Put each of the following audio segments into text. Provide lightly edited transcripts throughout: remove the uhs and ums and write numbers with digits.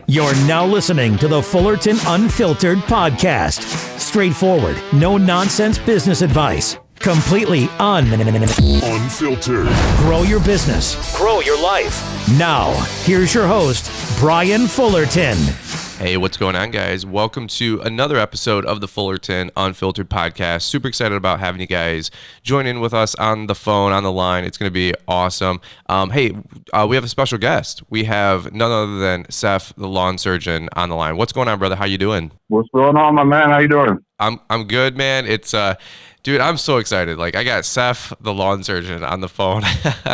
You're now listening to the Fullerton Unfiltered podcast. Straightforward, no nonsense business advice. Completely unfiltered. Grow your business. Grow your life. Now, here's your host, Brian Fullerton. Hey, what's going on, guys? Welcome to another episode of the Fullerton Unfiltered podcast. Super excited about having you guys join in with us on the phone, on the line. It's going to be awesome. We have a special guest. We have none other than Seth, the lawn surgeon, on the line. What's going on, brother? How you doing? What's going on, my man? How you doing? I'm good, man. It's dude, I'm so excited. Like, I got Seth, the lawn surgeon, on the phone.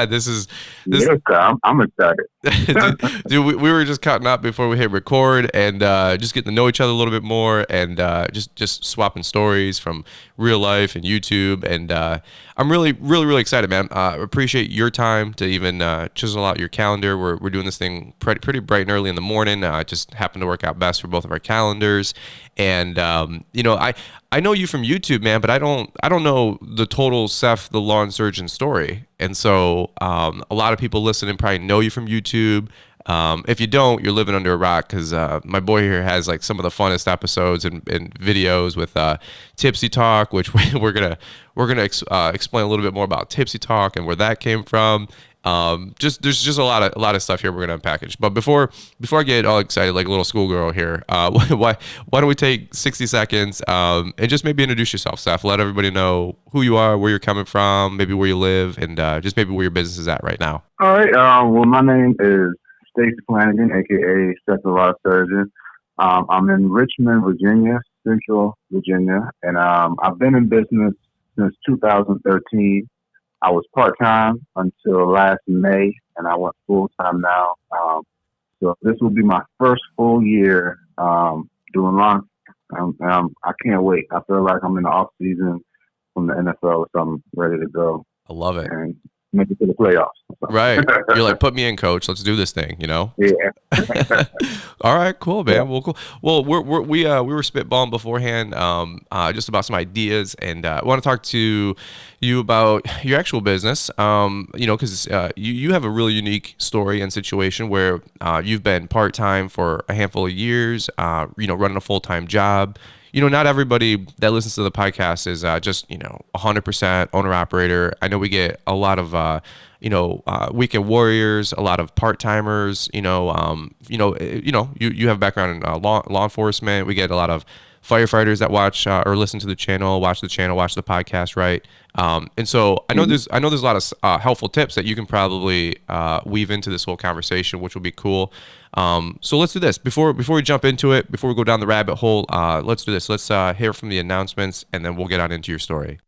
This yes, I'm excited. Dude, we were just cutting up before we hit record and just getting to know each other a little bit more and just swapping stories from real life and YouTube. And I'm really excited, man. Appreciate your time to even chisel out your calendar. We're doing this thing pretty bright and early in the morning. It just happened to work out best for both of our calendars. And I know you from YouTube, man, but I don't know the total Seth the lawn surgeon story. And so a lot of people listening probably know you from YouTube. If you don't, you're living under a rock because my boy here has like some of the funnest episodes and videos with Tipsy Talk, which we're gonna explain a little bit more about Tipsy Talk and where that came from. There's just a lot of stuff here we're gonna unpackage. But before I get all excited like a little schoolgirl here, why don't we take 60 seconds and just maybe introduce yourself, Seth? Let everybody know who you are, where you're coming from, maybe where you live, and just maybe where your business is at right now. All right. Well, my name is Stacey Flanagan, aka Seth the lawn surgeon. I'm in Richmond, Virginia, Central Virginia, and I've been in business since 2013. I was part-time until last May, and I went full-time now. So this will be my first full year doing lawn. I can't wait. I feel like I'm in the off-season from the NFL, so I'm ready to go. I love it. And make it to the playoffs. Right. You're like, put me in, coach. Let's do this thing, you know? Yeah. All right, cool, man. Yeah. Well, cool. Well, we were spitballing beforehand just about some ideas, and I want to talk to you about your actual business, because you have a really unique story and situation where you've been part-time for a handful of years, running a full-time job. Not everybody that listens to the podcast is just 100% owner-operator. I know we get a lot of weekend warriors, a lot of part-timers. You have background in law enforcement. We get a lot of firefighters that watch or listen to the channel, watch the podcast, right? And so I know there's a lot of helpful tips that you can probably weave into this whole conversation, which will be cool. So let's do this before we jump into it. Before we go down the rabbit hole, let's do this. Let's hear from the announcements, and then we'll get on into your story.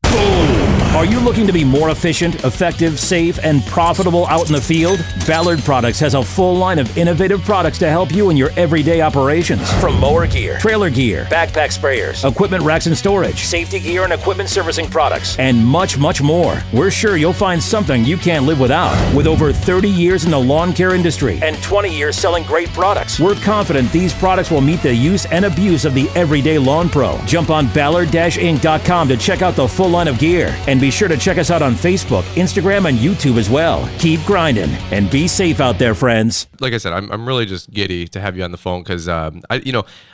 Are you looking to be more efficient, effective, safe, and profitable out in the field? Ballard Products has a full line of innovative products to help you in your everyday operations. From mower gear, trailer gear, backpack sprayers, equipment racks and storage, safety gear and equipment servicing products, and much, much more. We're sure you'll find something you can't live without. With over 30 years in the lawn care industry and 20 years selling great products, we're confident these products will meet the use and abuse of the everyday lawn pro. Jump on ballard-inc.com to check out the full line of gear, and be sure to check us out on Facebook, Instagram, and YouTube as well. Keep grinding and be safe out there, friends. Like I said, I'm really just giddy to have you on the phone because I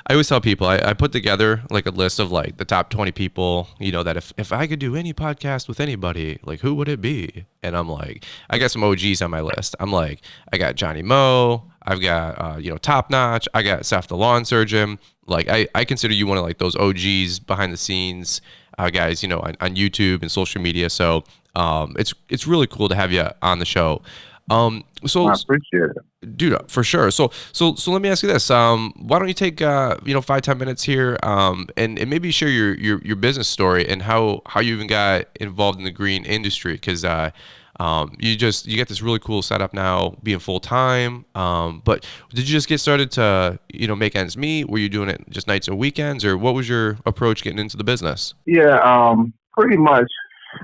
always tell people I put together like a list of like the top 20 people, that if I could do any podcast with anybody, like who would it be? And I'm like, I got some OGs on my list. I'm like, I got Johnny Moe, I've got Top Notch, I got Seth the lawn surgeon. Like I consider you one of like those OGs behind the scenes guys, on YouTube and social media. So it's really cool to have you on the show. So I appreciate it, dude, for sure. So let me ask you this. Why don't you take 5-10 minutes here and maybe share your business story and how you even got involved in the green industry, because you get this really cool setup now being full time. But did you just get started to make ends meet? Were you doing it just nights and weekends, or what was your approach getting into the business? Yeah, pretty much.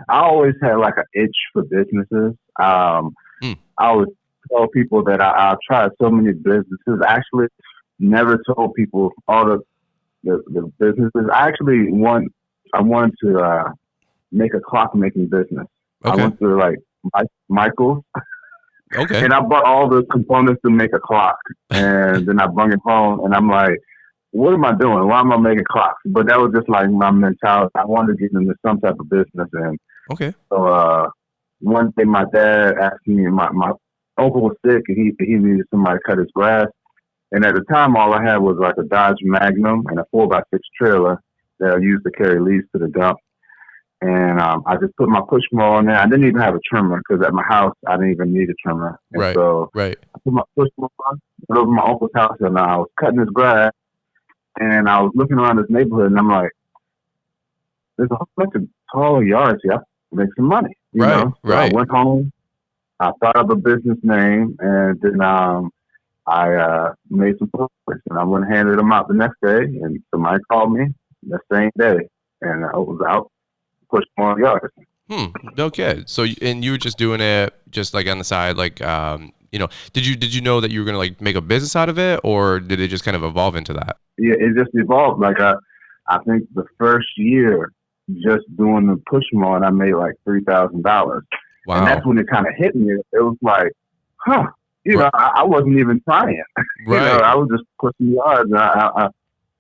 I always had like an itch for businesses. I always tell people that I've tried so many businesses. I actually never told people all the businesses. I wanted to make a clock making business. Okay. I went through like Michael's Okay. And I bought all the components to make a clock. And then I brought it home, and I'm like, what am I doing? Why am I making clocks? But that was just like my mentality. I wanted to get into some type of business. And Okay. so one day my dad asked me, my uncle was sick, and he needed somebody to cut his grass. And at the time, all I had was like a Dodge Magnum and a 4x6 trailer that I used to carry leaves to the dump. And I just put my push mower on there. I didn't even have a trimmer because at my house, I didn't even need a trimmer. And Right. so Right. I put my push mower on, went over to my uncle's house, and I was cutting his grass. And I was looking around this neighborhood, and I'm like, there's a whole bunch of tall yards here. I can make some money, you Right. know? So Right. I went home. I thought of a business name, and then I made some posters, and I went and handed them out the next day, and somebody called me the same day, and I was out pushing more yards. Okay. So, and you were just doing it just like on the side, like, did you know that you were going to like make a business out of it, or did it just kind of evolve into that? Yeah, it just evolved. Like I think the first year, just doing the push mower, I made like $3,000. Wow. And that's when it kind of hit me. It was like, huh. You know, I wasn't even trying. Right. You know, I was just pushing yards. And I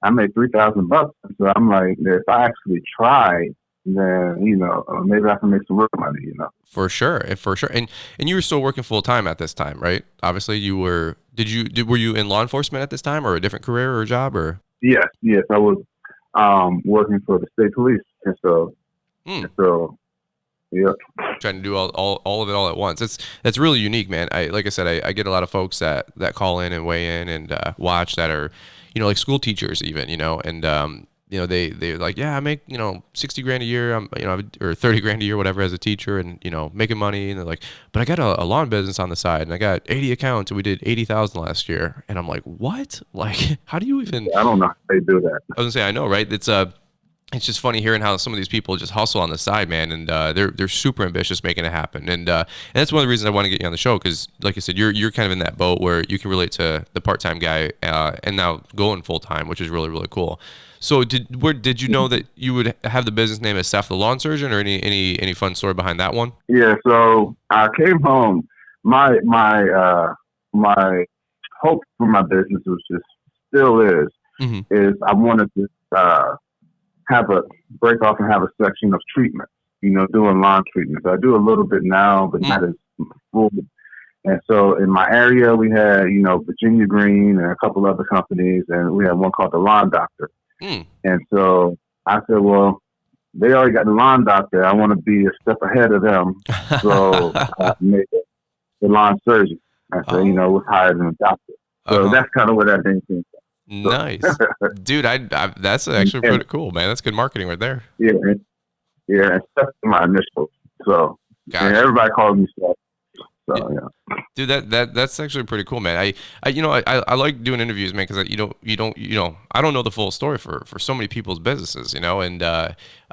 made $3,000. So I'm like, if I actually tried, then you know, maybe I can make some real money. You know, For sure. And you were still working full time at this time, right? Obviously, you were. Were you in law enforcement at this time, or a different career or job, or? yes, I was working for the state police, and so yeah. Trying to do all of it all at once. That's really unique, man. Like I said, I get a lot of folks that call in and weigh in and watch that are, like school teachers even, and they're like, yeah, I make 60 grand a year, or 30 grand a year, whatever, as a teacher, and making money, and they're like, but I got a lawn business on the side, and I got 80 accounts, and we did 80,000 last year, and I'm like, what? Like, how do you even? I don't know how they do that. I was gonna say, I know, right? It's just funny hearing how some of these people just hustle on the side, man, and they're super ambitious making it happen, and that's one of the reasons I want to get you on the show, because, like I said, you're kind of in that boat where you can relate to the part-time guy, and now going full-time, which is really, really cool. So did you know that you would have the business name as Seth the Lawn Surgeon, or any fun story behind that one? Yeah, so I came home. My hope for my business was still is I wanted to break off and have a section of treatment, doing lawn treatments. I do a little bit now, but not as full. And so in my area, we had, Virginia Green and a couple other companies, and we had one called the Lawn Doctor. And so I said, well, they already got the Lawn Doctor. I want to be a step ahead of them. So I made the Lawn Surgeon. I said, was hired than a doctor. So that's kind of where that thing came from. Nice. Dude, that's actually pretty cool, man. That's good marketing right there. Yeah, and that's my initials. So and everybody calls me Seth. So yeah. Dude, that's actually pretty cool, man. I like doing interviews, man, because I don't know the full story for so many people's businesses, and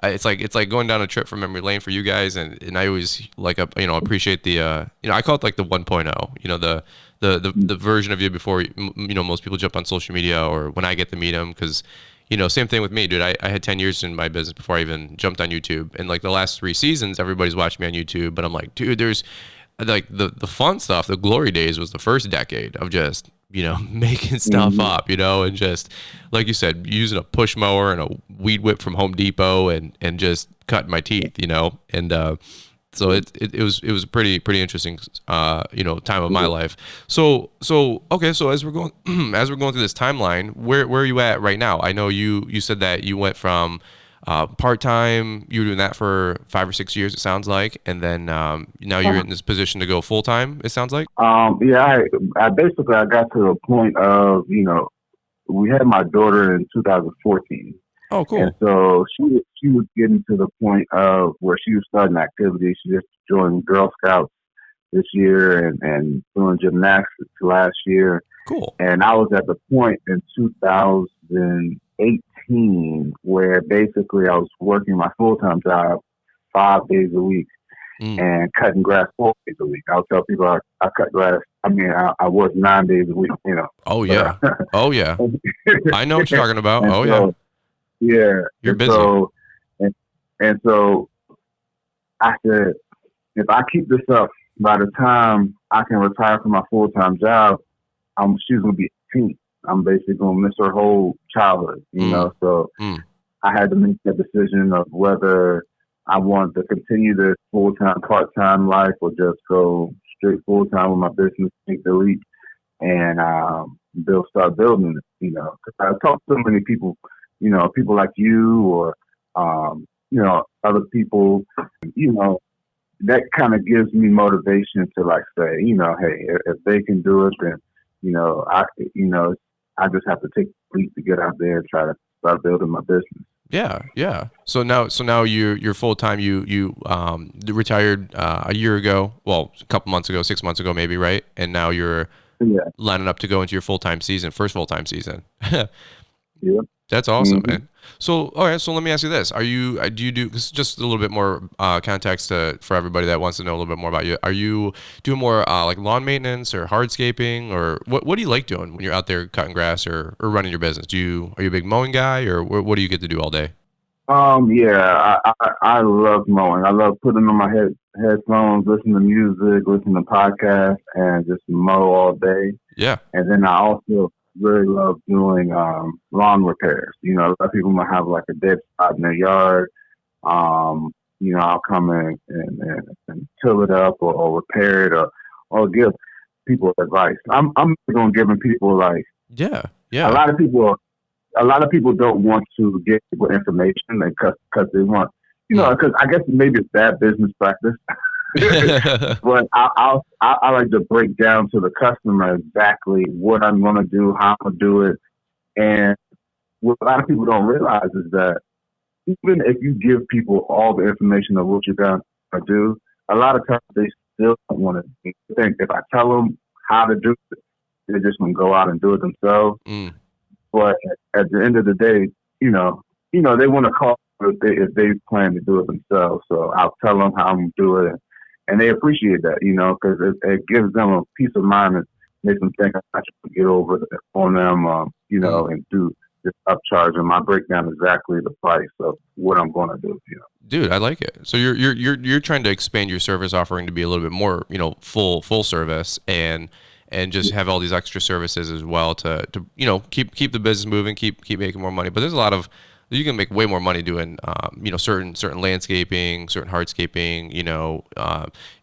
it's like going down a trip from memory lane for you guys, and I always appreciate the I call it like the 1.0, the version of you before most people jump on social media, or when I get to meet them, because same thing with me, dude. I had 10 years in my business before I even jumped on YouTube, and like the last 3 seasons, everybody's watching me on YouTube, but I'm like, dude, there's like the fun stuff. The glory days was the first decade of just making stuff up, and just like you said, using a push mower and a weed whip from Home Depot and just cutting my teeth, and so it was a pretty interesting time of my life. So okay, so as we're going through this timeline, where are you at right now? I know you said that you went from part-time, you were doing that for 5 or 6 years, it sounds like, and then now you're in this position to go full-time, it sounds like. Yeah, I basically got to a point of, we had my daughter in 2014. Oh, cool. And so she was getting to the point of where she was starting activities. She just joined Girl Scouts this year and doing gymnastics last year. Cool. And I was at the point in 2018 where basically I was working my full-time job 5 days a week and cutting grass 4 days a week. I'll tell people I cut grass. I mean, I work 9 days a week, Oh, yeah. Oh, yeah. I know what you're talking about. And oh, so, yeah. You're busy. And so I said, if I keep this up by the time I can retire from my full-time job, she's going to be 18. I'm basically going to miss her whole childhood, you know? So I had to make that decision of whether I wanted to continue this full-time, part-time life or just go straight full-time with my business, take the leap, and start building it, you know? Because I talk to so many people, you know, people like you or, you know, other people, you know, that kind of gives me motivation to like say, you know, hey, if they can do it, then, you know, I just have to take the leap to get out there and try to start building my business. Yeah, yeah. So now you're full time. You retired a year ago. Well, a couple months ago, 6 months ago, maybe, right? And now you're lining up to go into your first full time season. Yeah. That's awesome, man. So, all right. So let me ask you this: do you do just a little bit more context for everybody that wants to know a little bit more about you? Are you doing more like lawn maintenance or hardscaping, or what do you like doing when you're out there cutting grass or running your business? Are you a big mowing guy, or what do you get to do all day? Yeah, I love mowing. I love putting on my headphones, listening to music, listening to podcasts, and just mow all day. Yeah. And then I also really love doing lawn repairs. You know, a lot of people might have like a dead spot in their yard. You know, I'll come in and till it up or repair it or give people advice. I'm going giving people like yeah. A lot of people don't want to give people information because they want, you know, because I guess maybe it's bad business practice. But I like to break down to the customer exactly what I'm going to do, how I'm going to do it. And what a lot of people don't realize is that even if you give people all the information of what you're going to do, a lot of times they still don't want to think. If I tell them how to do it, they're just going to go out and do it themselves. But at the end of the day, you know, they want to call if they plan to do it themselves. So I'll tell them how I'm going to do it. And they appreciate that, you know, because it gives them a peace of mind and makes them think I should get over on them, you know, and do this upcharge them. I break down exactly the price of what I'm going to do, you know. Dude, I like it. So you're trying to expand your service offering to be a little bit more, you know, full service and just have all these extra services as well to you know keep the business moving, keep making more money. But there's a lot of you can make way more money doing you know certain landscaping, certain hardscaping, you know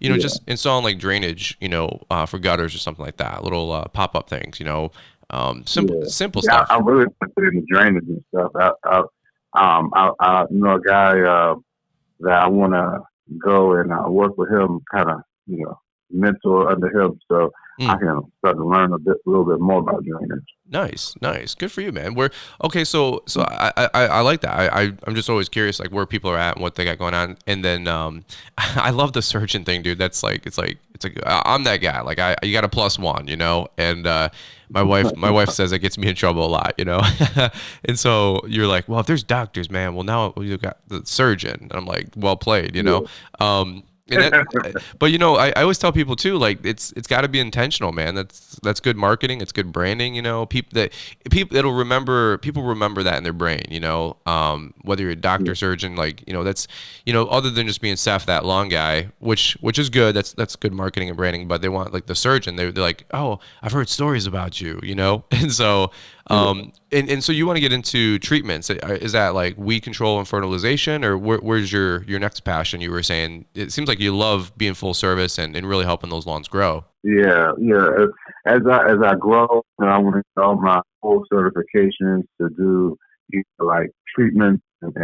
just installing like drainage, you know, for gutters or something like that, little pop-up things, you know, simple stuff. I really put it in the drainage and stuff. I know a guy that I want to go and work with him, kind of, you know, mentor under him, so I can start to learn a little bit more about drainage. Nice. Good for you, man. So I like that. I'm just always curious, like where people are at and what they got going on. And then I love the surgeon thing, dude. That's like it's like I'm that guy. Like you got a +1, you know. And my wife says it gets me in trouble a lot, you know. And so you're like, well, if there's doctors, man, well now you got the surgeon. And I'm like, well played, you know. But you know, I always tell people too, like it's got to be intentional, man. That's good marketing. It's good branding. You know, people remember that in their brain. You know, whether you're a doctor, surgeon, like you know, that's you know, other than just being Seth, that long guy, which is good. That's good marketing and branding. But they want like the surgeon. They're like, oh, I've heard stories about you. You know, and so. And so you want to get into treatments. Is that like weed control and fertilization, or where's your next passion? You were saying it seems like you love being full service and really helping those lawns grow. Yeah. As I grow, I want to get all my full certifications to do like treatments and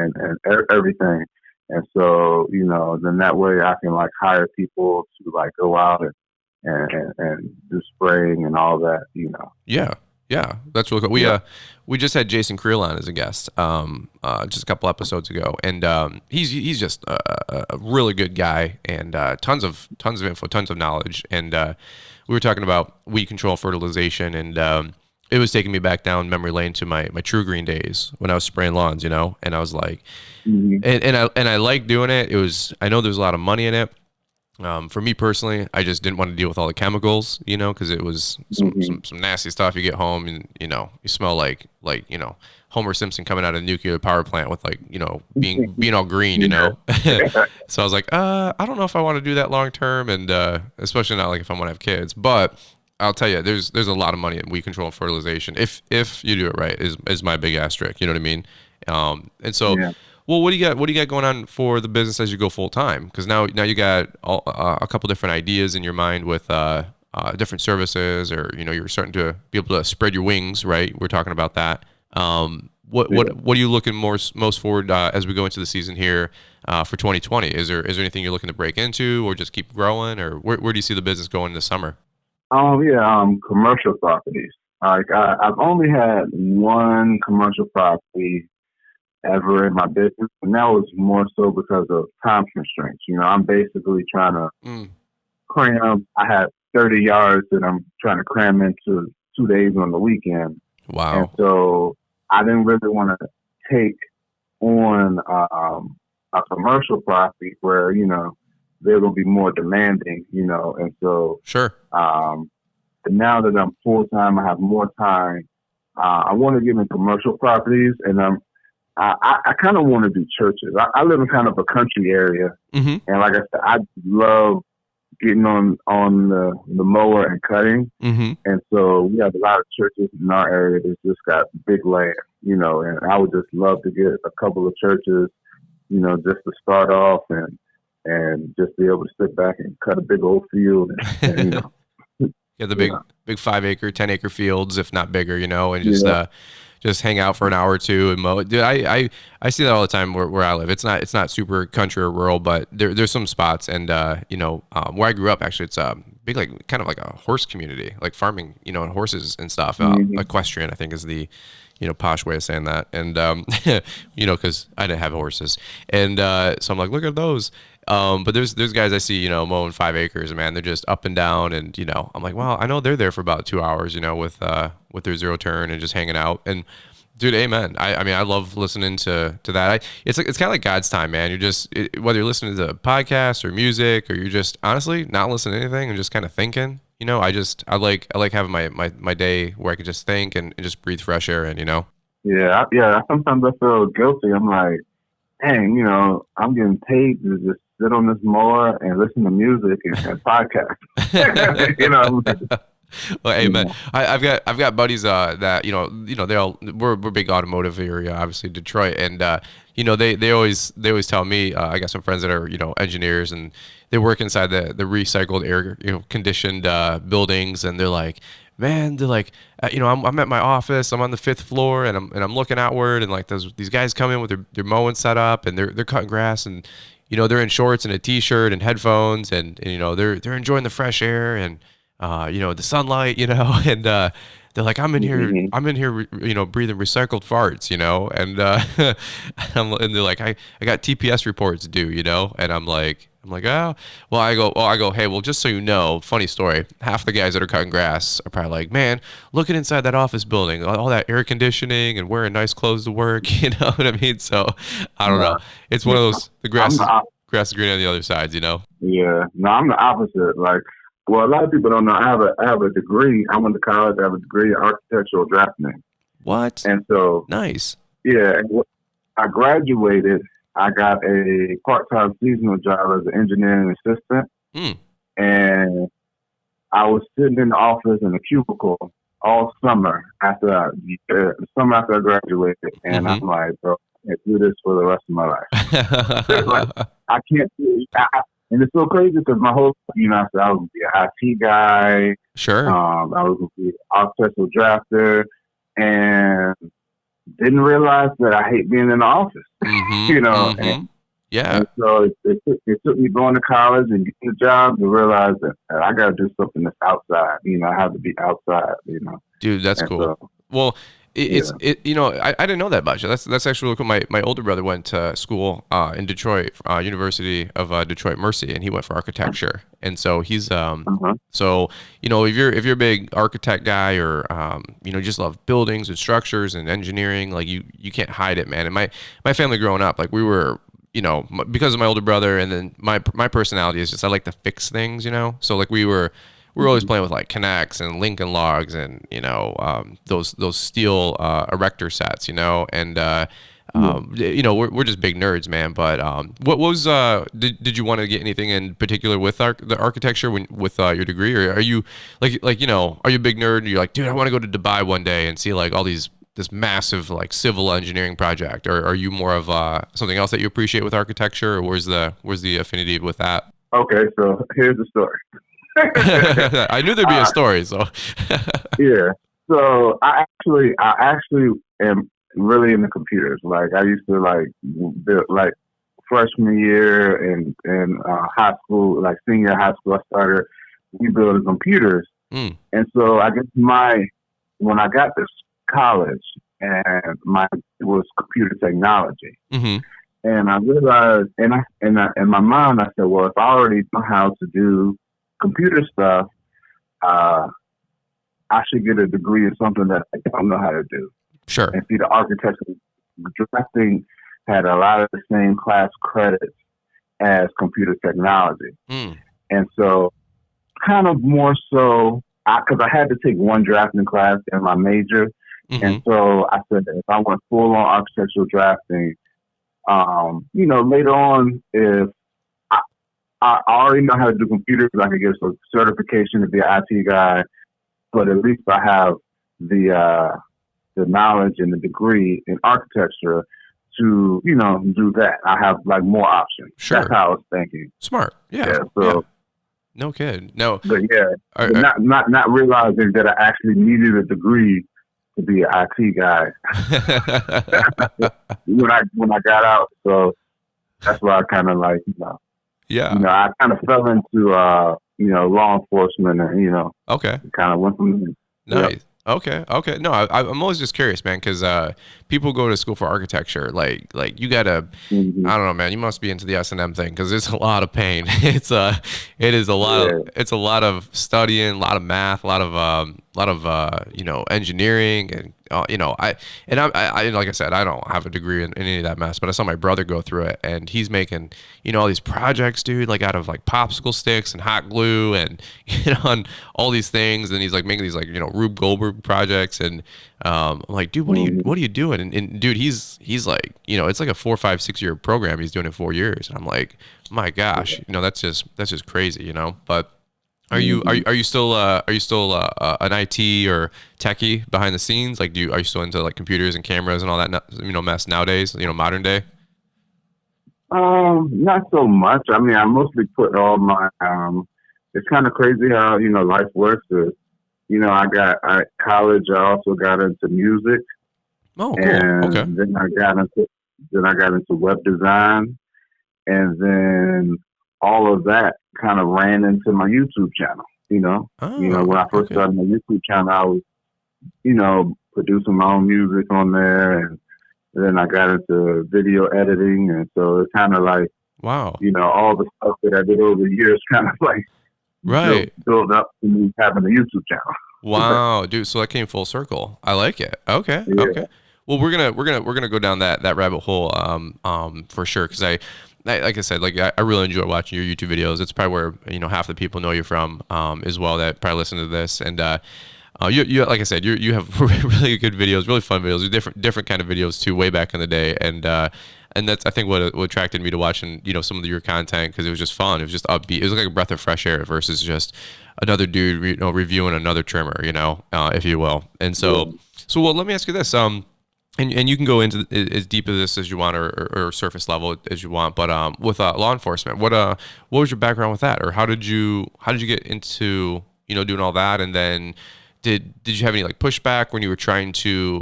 everything. And so, you know, then that way I can like hire people to like go out and do spraying and all that, you know. Yeah, that's really cool. We just had Jason Creel on as a guest just a couple episodes ago, and he's just a really good guy and tons of info, tons of knowledge. And we were talking about weed control, fertilization, and it was taking me back down memory lane to my True Green days when I was spraying lawns, you know. And I was like, and I liked doing it. I know there's a lot of money in it. For me personally, I just didn't want to deal with all the chemicals, because it was some nasty stuff. You get home and, you smell like, Homer Simpson coming out of a nuclear power plant with like, being all green, So I was like, I don't know if I want to do that long term, and especially not like if I want to have kids. But I'll tell you, there's a lot of money in weed control and fertilization if you do it right. Is my big asterisk. You know what I mean? And so. Yeah. Well, what do you got? What do you got going on for the business as you go full time? Because now you got a couple different ideas in your mind with different services, or you're starting to be able to spread your wings, right? We're talking about that. What are you looking most forward as we go into the season here for 2020? Is there anything you're looking to break into, or just keep growing, or where do you see the business going this summer? Commercial properties. Like I've only had one commercial property ever in my business, and that was more so because of time constraints. I'm basically trying to cram. I had 30 yards that I'm trying to cram into 2 days on the weekend. Wow! And so I didn't really want to take on a commercial property where they're going to be more demanding. And so sure. Now that I'm full time, I have more time. I want to get in commercial properties, and I kind of want to do churches. I live in kind of a country area, and like I said, I love getting on the mower and cutting. And so we have a lot of churches in our area that's just got big land, and I would just love to get a couple of churches, just to start off and just be able to sit back and cut a big old field and yeah, the big 5 acre, 10 acre fields, if not bigger, and just hang out for an hour or two and mow. Dude, I see that all the time where I live. It's not super country or rural, but there's some spots, and where I grew up, actually, it's big, like kind of like a horse community, like farming, horses and stuff. Equestrian, I think, is the posh way of saying that, and because I didn't have horses, and so I'm like, look at those. But there's guys I see, mowing 5 acres, and man, they're just up and down, and I'm like, well, I know they're there for about 2 hours, with their zero turn and just hanging out. And dude, amen. I mean, I love listening to that. It's kind of like God's time, man. You're just whether you're listening to podcasts or music, or you're just honestly not listening to anything and just kind of thinking. I like having my day where I can just think and just breathe fresh air in. Yeah. Sometimes I feel guilty. I'm like, dang, I'm getting paid to just sit on this mower and listen to music and podcasts. Well, amen. I've got buddies that we're big automotive area, obviously Detroit, and they always tell me I got some friends that are engineers, and they work inside the recycled air conditioned buildings, and they're like, man, I'm at my office, I'm on the 5th floor, and I'm looking outward, and like these guys come in with their mowing set up, and they're cutting grass, and they're in shorts and a t-shirt and headphones, and they're enjoying the fresh air and the sunlight, and they're like, I'm in here, breathing recycled farts, and they're like, I got TPS reports due, and I'm like, oh, well, I go, hey, well, just so you know, funny story, half the guys that are cutting grass are probably like, man, looking inside that office building, all that air conditioning and wearing nice clothes to work, you know what I mean? So I don't know. It's one of those, the grass is green on the other sides, Yeah, no, I'm the opposite. Like, well, a lot of people don't know. I have a degree. I went to college. I have a degree in architectural drafting. What? And so, nice. Yeah, and I graduated. I got a part-time seasonal job as an engineering assistant, and I was sitting in the office in a cubicle all summer after I graduated, and I'm like, bro, I can't do this for the rest of my life. Like, I can't do it. And it's so crazy because my whole, I said I was going to be an IT guy. Sure. I was going to be an architectural drafter, and didn't realize that I hate being in the office. And, yeah. And so it took me going to college and getting a job to realize that I got to do something that's outside. I have to be outside. Dude, that's cool. Well, I didn't know that much. That's actually really cool. My older brother went to school in Detroit, University of Detroit Mercy, and he went for architecture. And so he's so if you're a big architect guy, or just love buildings and structures and engineering, like you can't hide it, man. And my family growing up, like we were because of my older brother, and then my personality is just I like to fix things, So like we were always playing with like Connects and Lincoln Logs and those steel erector sets, and we're just big nerds, man. But what was did you want to get anything in particular with the architecture with your degree, or are you are you a big nerd and you're like, dude, I want to go to Dubai one day and see like all this massive like civil engineering project, or are you more of something else that you appreciate with architecture, or where's the affinity with that? Okay, so here's the story. I knew there'd be a story, so yeah. So I actually am really into computers. Like I used to build, like freshman year in high school, like senior high school, I started rebuilding computers. And so I guess when I got to college, and it was computer technology. And I realized, in my mind, I said, well, if I already know how to do computer stuff, I should get a degree in something that I don't know how to do. Sure. And see, the architecture drafting had a lot of the same class credits as computer technology. And so kind of more so, because I had to take one drafting class in my major. And so I said that if I went full on architectural drafting, later on, if I already know how to do computers, I could get a certification to be an IT guy, but at least I have the knowledge and the degree in architecture to, do that. I have like more options. Sure. That's how I was thinking. Smart. Yeah. So, yeah. No kid. No. But yeah, not realizing that I actually needed a degree to be an IT guy when I got out. So that's why I kind of like, I kind of fell into law enforcement, and okay, kind of went from there. Nice. Yep. Okay. No, I'm always just curious, man, because people go to school for architecture. Like you gotta, I don't know, man. You must be into the S&M thing because it's a lot of pain. It is a lot of, it's a lot of studying, a lot of math, a lot of engineering, and I like I said, I don't have a degree in any of that mess, but I saw my brother go through it, and he's making all these projects, dude, like out of like popsicle sticks and hot glue and and all these things, and he's like making these like Rube Goldberg projects, and I'm like, dude, what are you doing? And dude, he's like, it's like a 4, 5, 6 year program. He's doing it in 4 years, and I'm like, my gosh, that's just crazy, But are you still an IT or techie behind the scenes? Like, are you still into like computers and cameras and all that mess nowadays? Modern day. Not so much. I mean, I mostly put all my. It's kind of crazy how life works. At college, I also got into music. Oh, cool. And okay. Then I got into web design, and then all of that kind of ran into my YouTube channel. When I first started my YouTube channel, I was, producing my own music on there, and then I got into video editing, and so it's kind of like, wow, all the stuff that I did over the years, kind of like, right, build up to me having a YouTube channel. Wow, dude! So that came full circle. I like it. Okay, Yeah. okay. Well, we're gonna go down that rabbit hole, for sure. Because I like I said, like I really enjoy watching your YouTube videos. It's probably where half the people know you from, as well, that probably listen to this. And you like I said, you have really good videos, really fun videos, different kind of videos too, way back in the day. And that's, I think, what attracted me to watching some of your content, because it was just fun. It was just upbeat. It was like a breath of fresh air versus just another dude reviewing another trimmer, if you will. And so well, let me ask you this. And you can go into as deep of this as you want, or surface level as you want. But with law enforcement, what was your background with that, or how did you get into doing all that? And then did you have any like pushback when you were trying to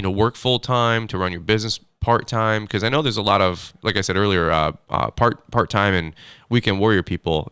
work full time to run your business part time? Because I know there's a lot of, like I said earlier, part time and weekend warrior people.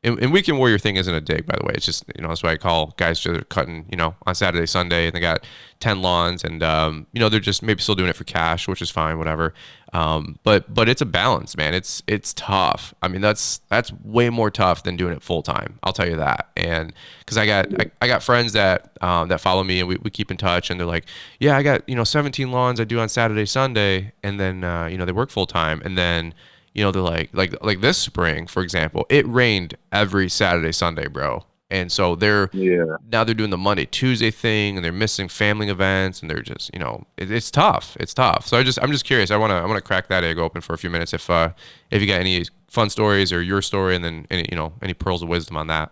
And Weekend Warrior thing isn't a dig, by the way. It's just, that's why I call guys that are cutting, on Saturday, Sunday, and they got 10 lawns, and they're just maybe still doing it for cash, which is fine, whatever. But it's a balance, man. It's tough. I mean, that's way more tough than doing it full time. I'll tell you that. And because I got friends that follow me, and we keep in touch, and they're like, yeah, I got 17 lawns I do on Saturday, Sunday, and then they work full time, and then. They're like this spring, for example, it rained every Saturday, Sunday, bro. And so now they're doing the Monday, Tuesday thing, and they're missing family events, and they're just, it's tough. It's tough. So I'm just curious. I want to crack that egg open for a few minutes. If you got any fun stories or your story, and then any pearls of wisdom on that.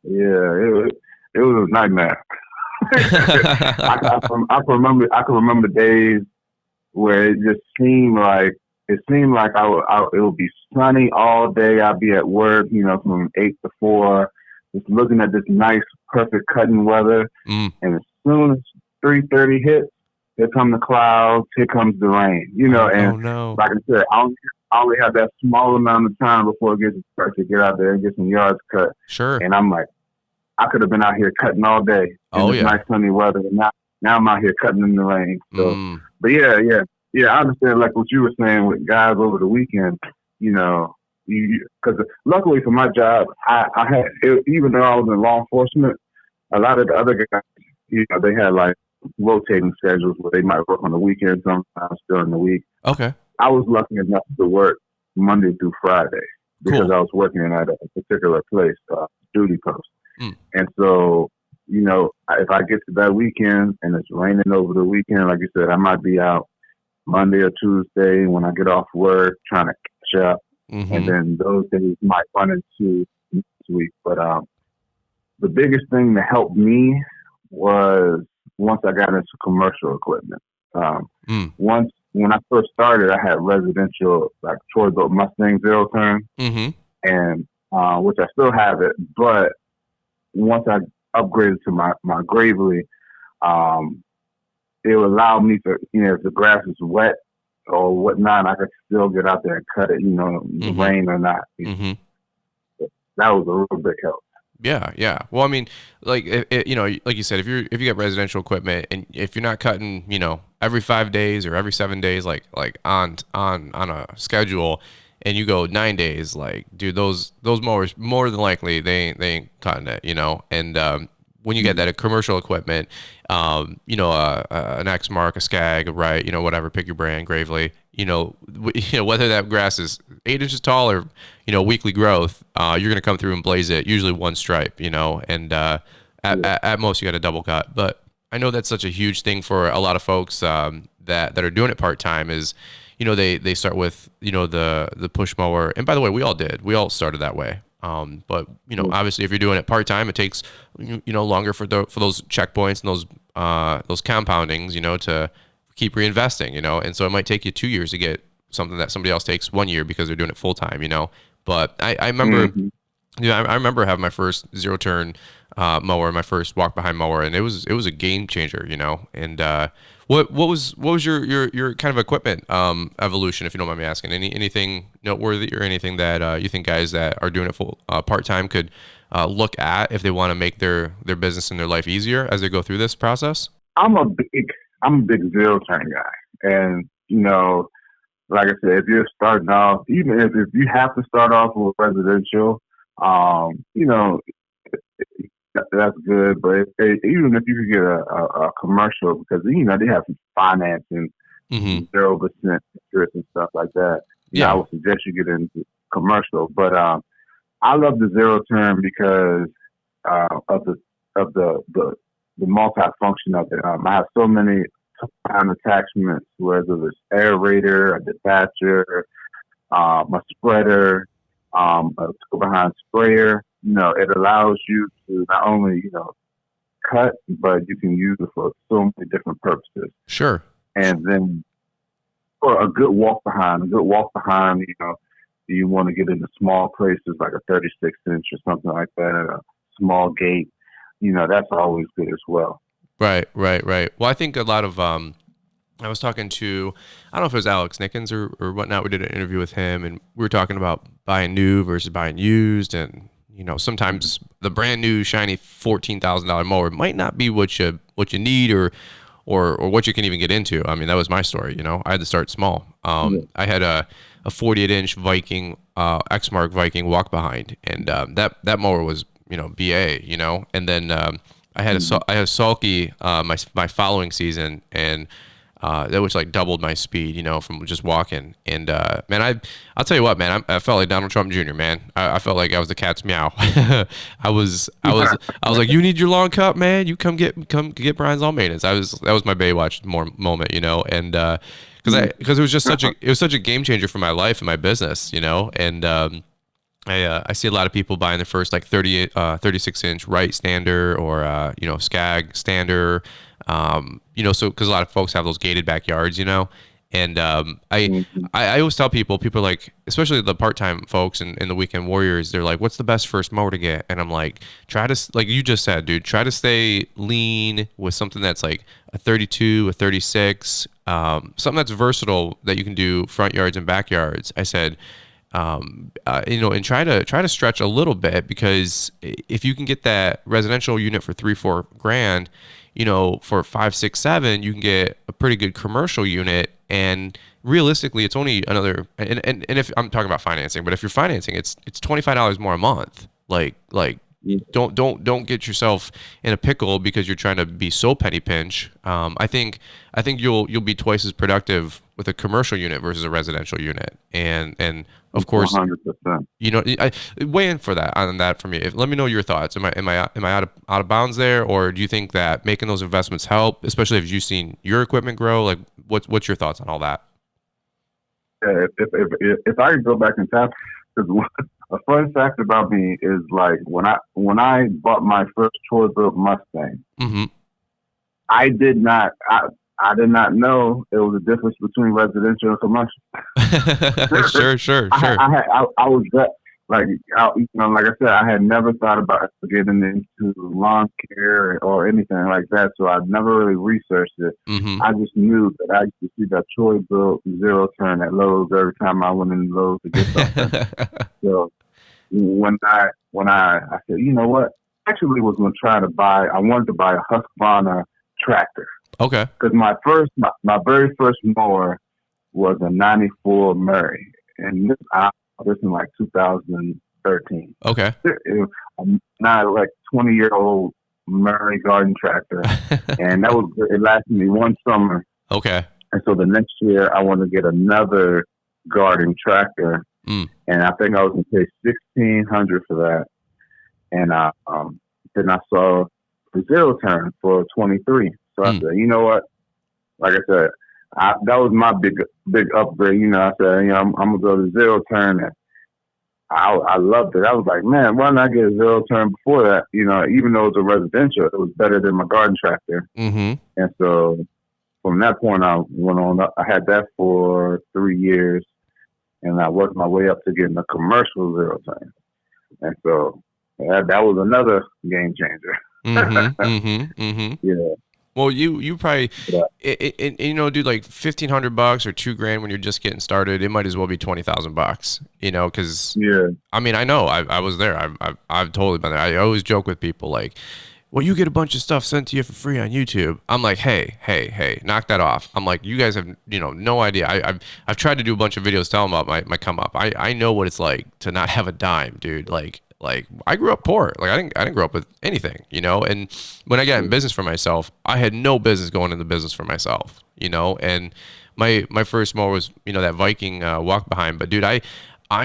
Yeah, it was a nightmare. I can remember days where it just seemed like it would be sunny all day. I'd be at work, from 8 to 4, just looking at this nice, perfect cutting weather. And as soon as 3:30 hits, here come the clouds, here comes the rain. Like I said, I only have that small amount of time before it gets to get out there and get some yards cut. Sure. And I'm like, I could have been out here cutting all day in this nice sunny weather, and now I'm out here cutting in the rain. So, but yeah. Yeah, I understand, like what you were saying with guys over the weekend, because luckily for my job, I had, even though I was in law enforcement, a lot of the other guys, they had like rotating schedules where they might work on the weekend, sometimes during the week. Okay. I was lucky enough to work Monday through Friday because I was working at a particular place, duty post. And so, if I get to that weekend and it's raining over the weekend, like you said, I might be out Monday or Tuesday when I get off work trying to catch up, and then those days might run into next week. But the biggest thing that helped me was once I got into commercial equipment. When I first started, I had residential, like Troy built Mustang zero turn, and which I still have it. But once I upgraded to my Gravely, it would allow me to, if the grass is wet or whatnot, I could still get out there and cut it, rain or not. That was a real big help. Yeah. Well, I mean, like, like you said, if you get residential equipment and if you're not cutting, every 5 days or every 7 days, like on a schedule, and you go 9 days, like, dude, those mowers, more than likely they ain't cutting it, and, when you get that commercial equipment, an Exmark, a Skag, right, whatever, pick your brand, Gravely, whether that grass is 8 inches tall or, weekly growth, you're going to come through and blaze it, usually one stripe, and at most you got a double cut. But I know that's such a huge thing for a lot of folks that are doing it part-time is, they start with, the push mower. And by the way, we all started that way. But obviously, if you're doing it part time, it takes longer for those checkpoints and those compoundings, to keep reinvesting, and so it might take you 2 years to get something that somebody else takes 1 year because they're doing it full time, But I remember, I remember having my first zero turn mower, my first walk behind mower, and it was a game changer, And what was your kind of equipment evolution, if you don't mind me asking? Anything noteworthy or anything that you think guys that are doing it full part time could look at if they want to make their business and their life easier as they go through this process? I'm a big zero turn guy, and like I said, if you're starting off, even if you have to start off with residential, that's good. But even if you could get a commercial, because they have some financing, 0% interest and stuff like that. I would suggest you get into commercial. But I love the zero turn because of the multifunction of it. I have so many time attachments, whether it's aerator, a detacher, a spreader, a behind sprayer. It allows you to not only, cut, but you can use it for so many different purposes. Sure. And then for a good walk behind, you want to get into small places like a 36 inch or something like that, a small gate, that's always good as well. Right. Well, I think a lot of I was talking to, I don't know if it was Alex Nickens or whatnot. We did an interview with him, and we were talking about buying new versus buying used, and sometimes the brand new shiny $14,000 mower might not be what you need or what you can even get into. I mean, that was my story. I had to start small. I had a 48-inch Viking X-Mark Viking walk behind, and that mower was BA, and then I had a sulky my following season, and that was like doubled my speed, from just walking. And man, I'll tell you what, man, I felt like Donald Trump Jr., man. I felt like I was the cat's meow. I was like, you need your long cut, man. You come get Brian's lawn maintenance. That was my Baywatch moment, and because it was just such a game changer for my life and my business, and I see a lot of people buying their first like 36-inch Wright stander or Skag stander, so because a lot of folks have those gated backyards, and I always tell people are like, especially the part-time folks and the weekend warriors, they're like, what's the best first mower to get? And I'm like, try to, like you just said, dude, try to stay lean with something that's like a 32, a 36, something that's versatile that you can do front yards and backyards. I said, and try to stretch a little bit, because if you can get that residential unit for 3-4 grand, for 5, 6, 7, you can get a pretty good commercial unit. And realistically, it's only another, and if I'm talking about financing, but if you're financing, it's $25 more a month. Like don't get yourself in a pickle because you're trying to be so penny pinch. I think you'll be twice as productive with a commercial unit versus a residential unit. And of course, 100%. Weigh in on that for me. Let me know your thoughts. Am I out of bounds there, or do you think that making those investments help, especially if you've seen your equipment grow? Like, what's your thoughts on all that? Yeah, if I could go back in time, because a fun fact about me is, like, when I bought my first Troy-built Mustang, mm-hmm. I did not know there was a difference between residential and commercial. Sure. I was that, like I said, I had never thought about getting into lawn care or anything like that, so I never really researched it. Mm-hmm. I just knew that I used to see that Troy built zero turn at Lowe's every time I went in Lowe's to get something. So when I said, you know what, I actually was going to I wanted to buy a Husqvarna tractor. Okay. Because my very first mower was a '94 Murray, and this in like 2013. Okay. It was not like 20-year-old Murray garden tractor, and it lasted me one summer. Okay. And so the next year I wanted to get another garden tractor, and I think I was going to pay $1,600 for that, and then I saw the zero turn for 23. So I said, you know what? Like I said, that was my big upgrade. I said, I'm gonna go to zero turn, and I loved it. I was like, man, why not get a zero turn before that? Even though it was a residential, it was better than my garden tractor. Mm-hmm. And so from that point, I went on. I had that for 3 years, and I worked my way up to getting a commercial zero turn. And so that was another game changer. Mm-hmm. Mm-hmm. Mm-hmm. Yeah. Well, you probably, dude, like $1,500 or $2,000 when you're just getting started, it might as well be $20,000, because I mean, I know I was there. I've totally been there. I always joke with people like, well, you get a bunch of stuff sent to you for free on YouTube. I'm like, hey, knock that off. I'm like, you guys have, no idea. I've tried to do a bunch of videos telling about my come up. I know what it's like to not have a dime, dude. Like I grew up poor. Like I didn't grow up with anything, and when I got in business for myself, I had no business going into business for myself, and my first mower was, that Viking walk behind. But dude, I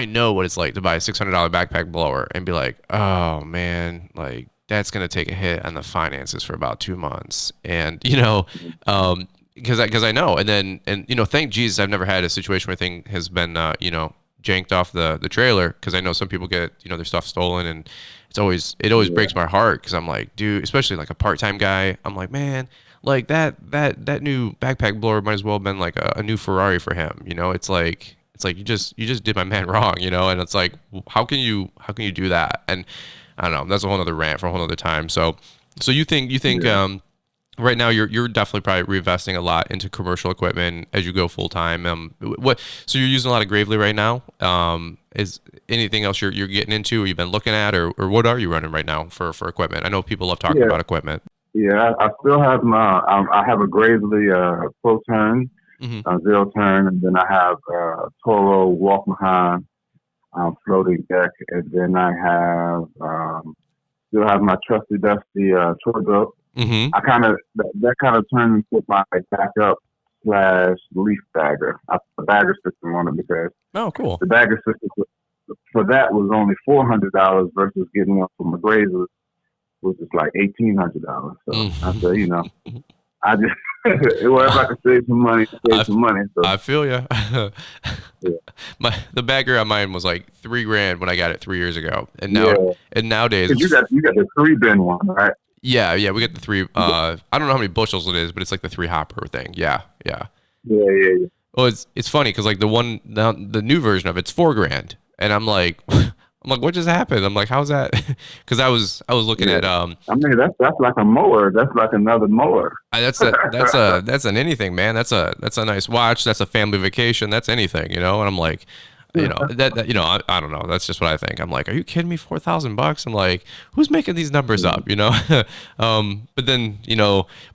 know what it's like to buy a $600 backpack blower and be like, oh man, like that's going to take a hit on the finances for about 2 months. And, because I know, and thank Jesus, I've never had a situation where thing has been, janked off the trailer, because I know some people get their stuff stolen, and it always breaks my heart, because I'm like, dude, especially like a part-time guy, I'm like, man, like that new backpack blower might as well have been like a new Ferrari for him. It's like you just did my man wrong, and it's like, how can you do that? And I don't know, that's a whole other rant for a whole other time. So you think right now you're definitely probably reinvesting a lot into commercial equipment as you go full time. So you're using a lot of Gravely right now. Is anything else you're getting into or you've been looking at, or what are you running right now for equipment? I know people love talking about equipment. Yeah, I still have I have a Gravely Pro Turn, zero turn, and then I have Toro walk behind floating deck, and then I have still have my trusty dusty tour boat. I kind of that kind of turned into my backup / leaf bagger. I put the bagger system on it because cool. The bagger system for that was only $400 versus getting one from McGraze was just like $1,800. So I said, I just wherever I could save some money, some money. So. I feel you. The bagger on mine was like $3,000 when I got it 3 years ago, and nowadays you got the 3-bin one, right? Yeah, we get the 3. I don't know how many bushels it is, but it's like the 3 hopper thing. Yeah. Well, it's funny because like the new version of it's $4,000, and I'm like, what just happened? I'm like, how's that? Because I was looking at I mean, that's like a mower. That's like another mower. That's an anything, man. That's a nice watch. That's a family vacation. That's anything, And I'm like, I don't know. That's just what I think. I'm like, are you kidding me? $4,000? I'm like, who's making these numbers up? But then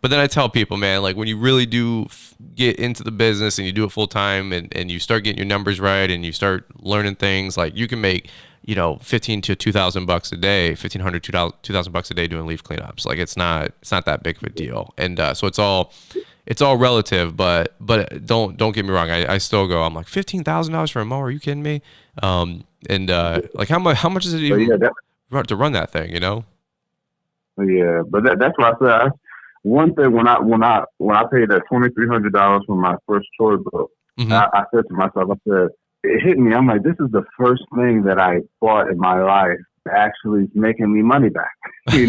I tell people, man, like when you really do get into the business and you do it full time and you start getting your numbers right and you start learning things, like you can make, $1,500 to $2,000 a day, $1,500 to $2,000 a day doing leaf cleanups. Like it's not that big of a deal. And so it's all relative, but don't get me wrong. I still go, I'm like $15,000 for a mower. Are you kidding me? Like how much is it even to run that thing? Yeah, but that's why I said one thing when I paid that $2,300 for my first tour boat, I said to myself, it hit me. I'm like, this is the first thing that I bought in my life that actually is making me money back. I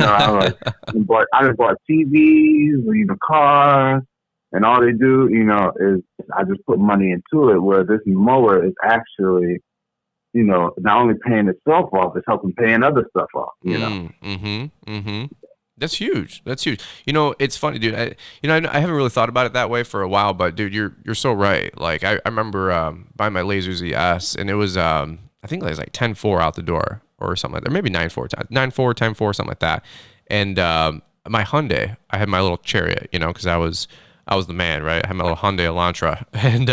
just bought TVs, cars. And all they do, is I just put money into it, where this mower is actually, not only paying itself off, it's helping paying other stuff off, That's huge. It's funny, dude. I haven't really thought about it that way for a while, but dude, you're so right. Like I remember buying my Laser ZS, and it was I think it was like 10.4 out the door or something like that, or maybe 9.4, 9.4, 10.4, something like that. And my Hyundai, I had my little Chariot, because I was the man, right? I had my little Hyundai Elantra, and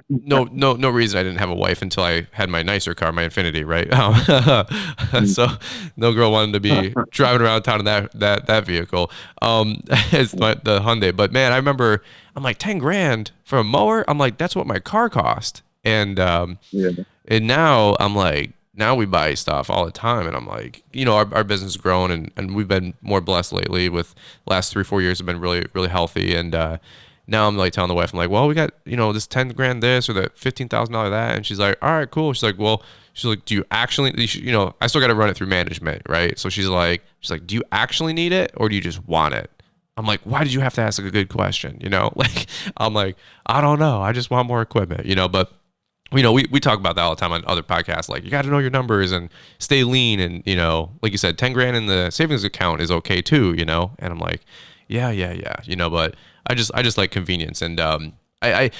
no reason I didn't have a wife until I had my nicer car, my Infinity, right? So no girl wanted to be driving around town in that vehicle. It's the Hyundai, but man, I remember I'm like $10,000 for a mower. I'm like, that's what my car cost, and now I'm like. Now we buy stuff all the time, and I'm like, our business has grown, and we've been more blessed lately. With the last 3-4 years have been really, really healthy, and now I'm like telling the wife, I'm like, well, we got this $10,000 this or that $15,000 that, and she's like, all right, cool. She's like, do you actually, I still got to run it through management, right? So she's like, do you actually need it or do you just want it? I'm like, why did you have to ask a good question? Like I'm like, I don't know, I just want more equipment, but. We talk about that all the time on other podcasts. Like, you got to know your numbers and stay lean. And, like you said, $10,000 in the savings account is okay too, And I'm like, yeah. But I just like convenience. And, I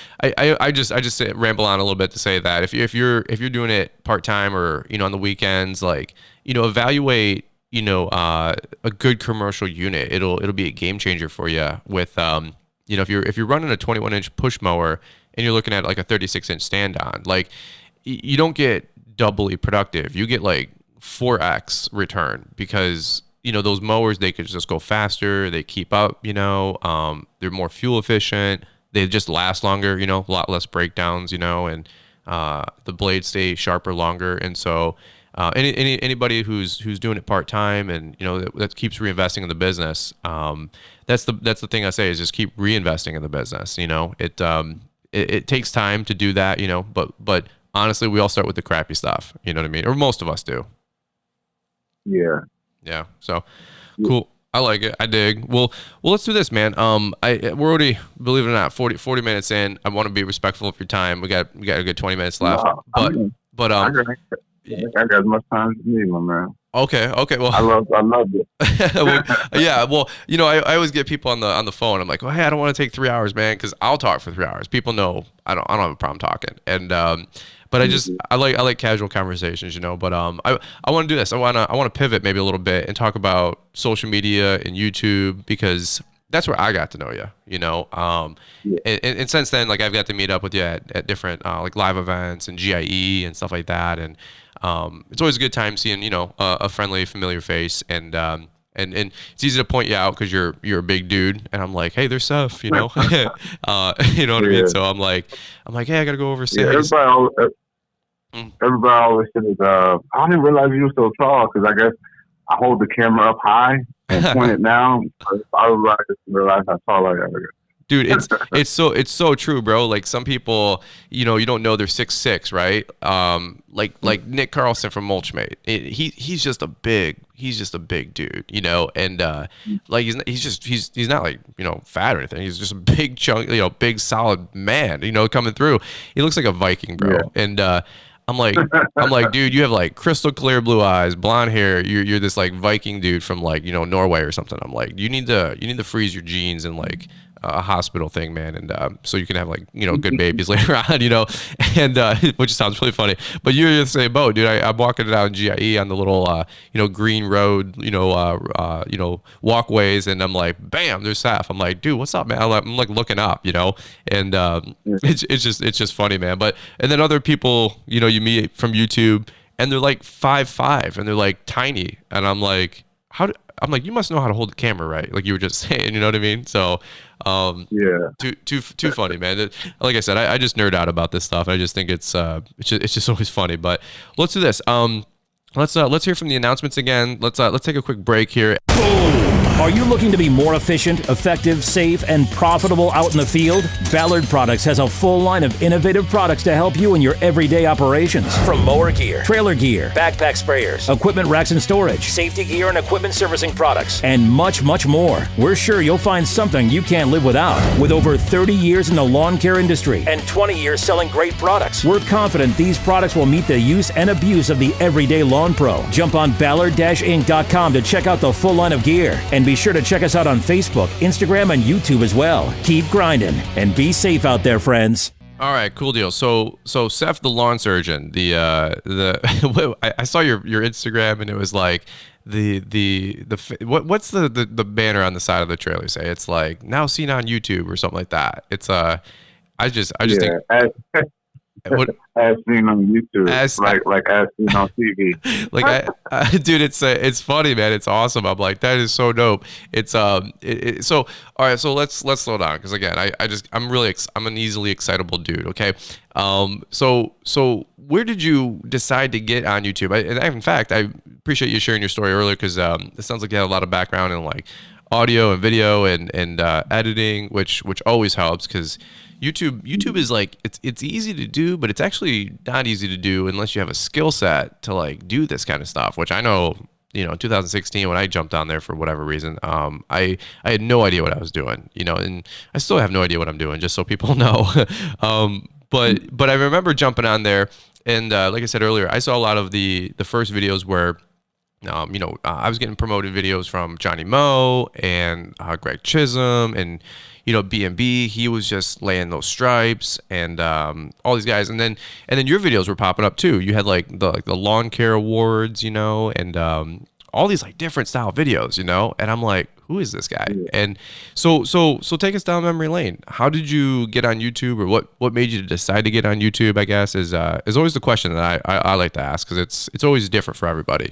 just ramble on a little bit to say that if you're doing it part-time or, on the weekends, like, evaluate, a good commercial unit. It'll be a game changer for you with, if you're running a 21-inch push mower, and you're looking at like a 36-inch stand-on, like you don't get doubly productive. You get like 4x return because, those mowers, they could just go faster. They keep up, they're more fuel efficient. They just last longer, a lot less breakdowns, and the blades stay sharper longer. And so anybody who's doing it part-time and, that keeps reinvesting in the business, that's the thing I say is just keep reinvesting in the business. It takes time to do that, but honestly, we all start with the crappy stuff, you know what I mean? Or most of us do. Yeah. Yeah. So cool. I like it. I dig. Well, let's do this, man. We're already, believe it or not, 40 minutes in. I want to be respectful of your time. We got a good 20 minutes left, I got as much time as you need, my man. Okay. Well, I loved it. well, yeah. Well, I always get people on the phone. I'm like, oh, hey, I don't want to take 3 hours, man, because I'll talk for 3 hours. People know I don't have a problem talking, and but Mhm. I like casual conversations, But I want to do this. I want to pivot maybe a little bit and talk about social media and YouTube because that's where I got to know you. Yeah, And since then, like I've got to meet up with you at different like live events and GIE and stuff like that, and it's always a good time seeing a friendly, familiar face, and it's easy to point you out because you're a big dude, and I'm like, hey, there's Seth, you know what I mean? yeah, So I'm like, hey, I gotta go over yeah. say hey. Mm. Everybody always says, "I didn't realize you were so tall," because I guess I hold the camera up high and point it down. I realize how tall I am. Dude, it's so true, bro. Like some people, you don't know they're 6'6", right? Like Nick Carlson from Mulchmate. He's just a big dude, and like he's not like fat or anything. He's just a big chunk, big solid man, coming through. He looks like a Viking, Yeah. bro. And I'm like, dude, you have like crystal clear blue eyes, blonde hair. You're this like Viking dude from like Norway or something. I'm like, you need to freeze your genes and like a hospital thing, man, and so you can have like good babies later on, and which sounds really funny. But you're in the same boat, dude. I'm walking down GIE on the little green road, walkways, and I'm like, bam, there's Saf. I'm like, dude, what's up, man? I'm like looking up, and it's just funny, man. But and then other people, you meet from YouTube, and they're like 5'5", and they're like tiny, and I'm like, I'm like, you must know how to hold the camera, right? Like you were just saying, you know what I mean? So, Yeah. too funny, man. Like I said, I just nerd out about this stuff. I just think it's just always funny. But let's do this. Let's hear from the announcements again. Let's take a quick break here. Are you looking to be more efficient, effective, safe, and profitable out in the field? Ballard Products has a full line of innovative products to help you in your everyday operations. From mower gear, trailer gear, backpack sprayers, equipment racks and storage, safety gear and equipment servicing products, and much, much more. We're sure you'll find something you can't live without. With over 30 years in the lawn care industry and 20 years selling great products, we're confident these products will meet the use and abuse of the everyday lawn pro. Jump on ballard-inc.com to check out the full line of gear. And be sure to check us out on Facebook, Instagram, and YouTube as well. Keep grinding and be safe out there, friends. All right, cool deal. So Seth, the lawn surgeon, I saw your Instagram, and it was like what's the banner on the side of the trailer say? It's like now seen on YouTube or something like that. It's I just think what, As seen on YouTube, like as seen on TV. like dude, it's funny, man. It's awesome. I'm like, that is so dope. It's so all right. So let's slow down because again, I'm an easily excitable dude. Okay. So where did you decide to get on YouTube? In fact, I appreciate you sharing your story earlier because it sounds like you have a lot of background in like audio and video and editing, which always helps because YouTube is like it's easy to do, but it's actually not easy to do unless you have a skill set to like do this kind of stuff, which I know, in 2016 when I jumped on there for whatever reason, I had no idea what I was doing, and I still have no idea what I'm doing, just so people know. But I remember jumping on there, and like I said earlier, I saw a lot of the first videos where I was getting promoted videos from Johnny Moe and Greg Chisholm and B&B. He was just laying those stripes and all these guys, and then your videos were popping up too. You had like the lawn care awards, and all these like different style videos, and I'm like, who is this guy? Yeah. And so take us down memory lane. How did you get on YouTube, or what made you decide to get on YouTube? I guess is always the question that I like to ask because it's always different for everybody,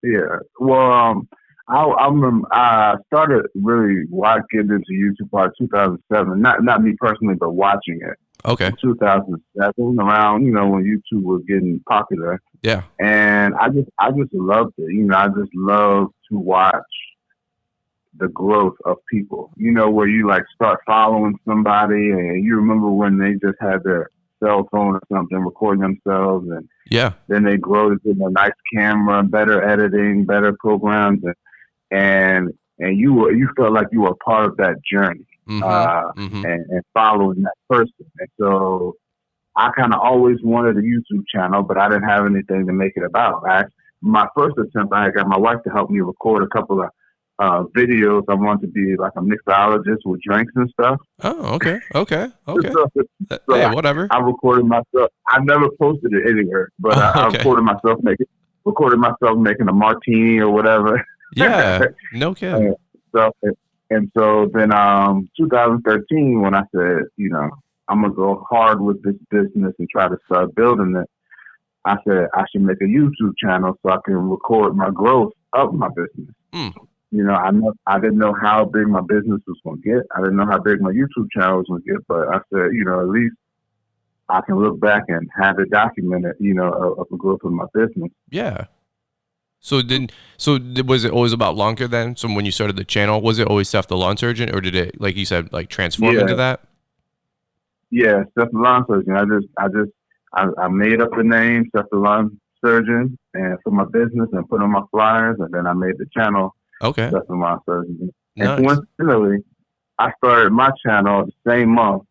Yeah. Well, I remember I started really getting into YouTube by 2007. Not me personally, but watching it. Okay. In 2007, around when YouTube was getting popular. Yeah. And I just loved it. I just love to watch the growth of people. Where you like start following somebody, and you remember when they just had their cell phone or something recording themselves, and yeah, then they grow to get a nice camera, better editing, better programs, and you felt like you were part of that journey, and following that person. And so I kind of always wanted a YouTube channel, but I didn't have anything to make it about. my first attempt, I got my wife to help me record a couple of videos. I wanted to be like a mixologist with drinks and stuff. Oh, okay. So Hey, whatever. I recorded myself. I never posted it anywhere, but I Okay. recorded myself making a martini or whatever. Yeah, no kidding. So then 2013, when I said, I'm gonna go hard with this business and try to start building it, I said I should make a YouTube channel so I can record my growth of my business. I didn't know how big my business was going to get. I didn't know how big my YouTube channel was going to get, but I said, at least I can look back and have it documented, of the growth of my business. Yeah. So was it always about lawn care then? So when you started the channel, was it always Steph the Lawn Surgeon, or did it, like you said, like transform into that? Yeah, Steph the Lawn Surgeon. I made up the name Steph the Lawn Surgeon and for my business and put on my flyers, and then I made the channel. Okay. Steph the Lawn Surgeon. Nice. And coincidentally, I started my channel the same month,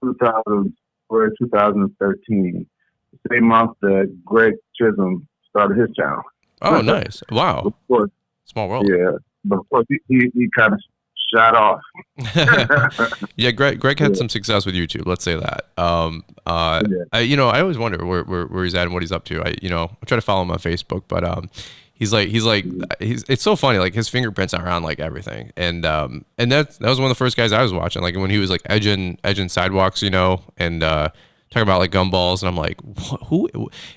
2013, the same month that Greg Chisholm started his channel. Oh, nice. Wow. Of course. Small world. Yeah. But of course, he kind of shot off. Yeah, Greg had some success with YouTube. Let's say that. I always wonder where he's at and what he's up to. I try to follow him on Facebook, but it's so funny. Like his fingerprints are on like everything, and that was one of the first guys I was watching. Like when he was like edging sidewalks, and talking about like gumballs, and I'm like, who?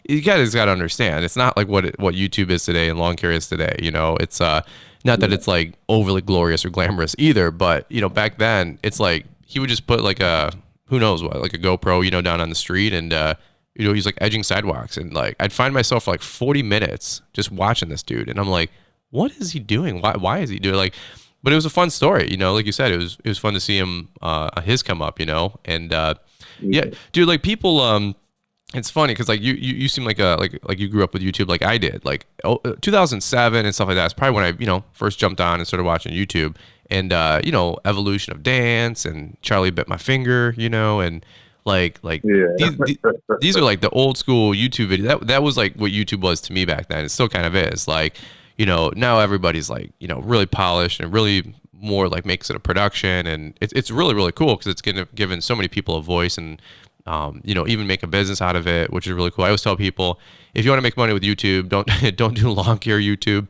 You guys got to understand, it's not like what YouTube is today and lawn care is today. It's not that it's like overly glorious or glamorous either, but back then it's like he would just put like a who knows what, like a GoPro, down on the street, and he's like edging sidewalks, and like I'd find myself for like 40 minutes just watching this dude, and I'm like, what is he doing? Why is he doing like? But it was a fun story, like you said, it was fun to see him his come up, and yeah, dude, like people it's funny because like you seem like you grew up with YouTube like I did, like 2007 and stuff like that. It's probably when I first jumped on and started watching YouTube, and evolution of dance and Charlie Bit My Finger, and these are like the old school YouTube videos. That was like what YouTube was to me back then. It still kind of is. Like, now everybody's like, really polished and really more like makes it a production, and it's really, really cool because it's given so many people a voice, and even make a business out of it, which is really cool. I always tell people, if you want to make money with YouTube, don't do lawn care YouTube.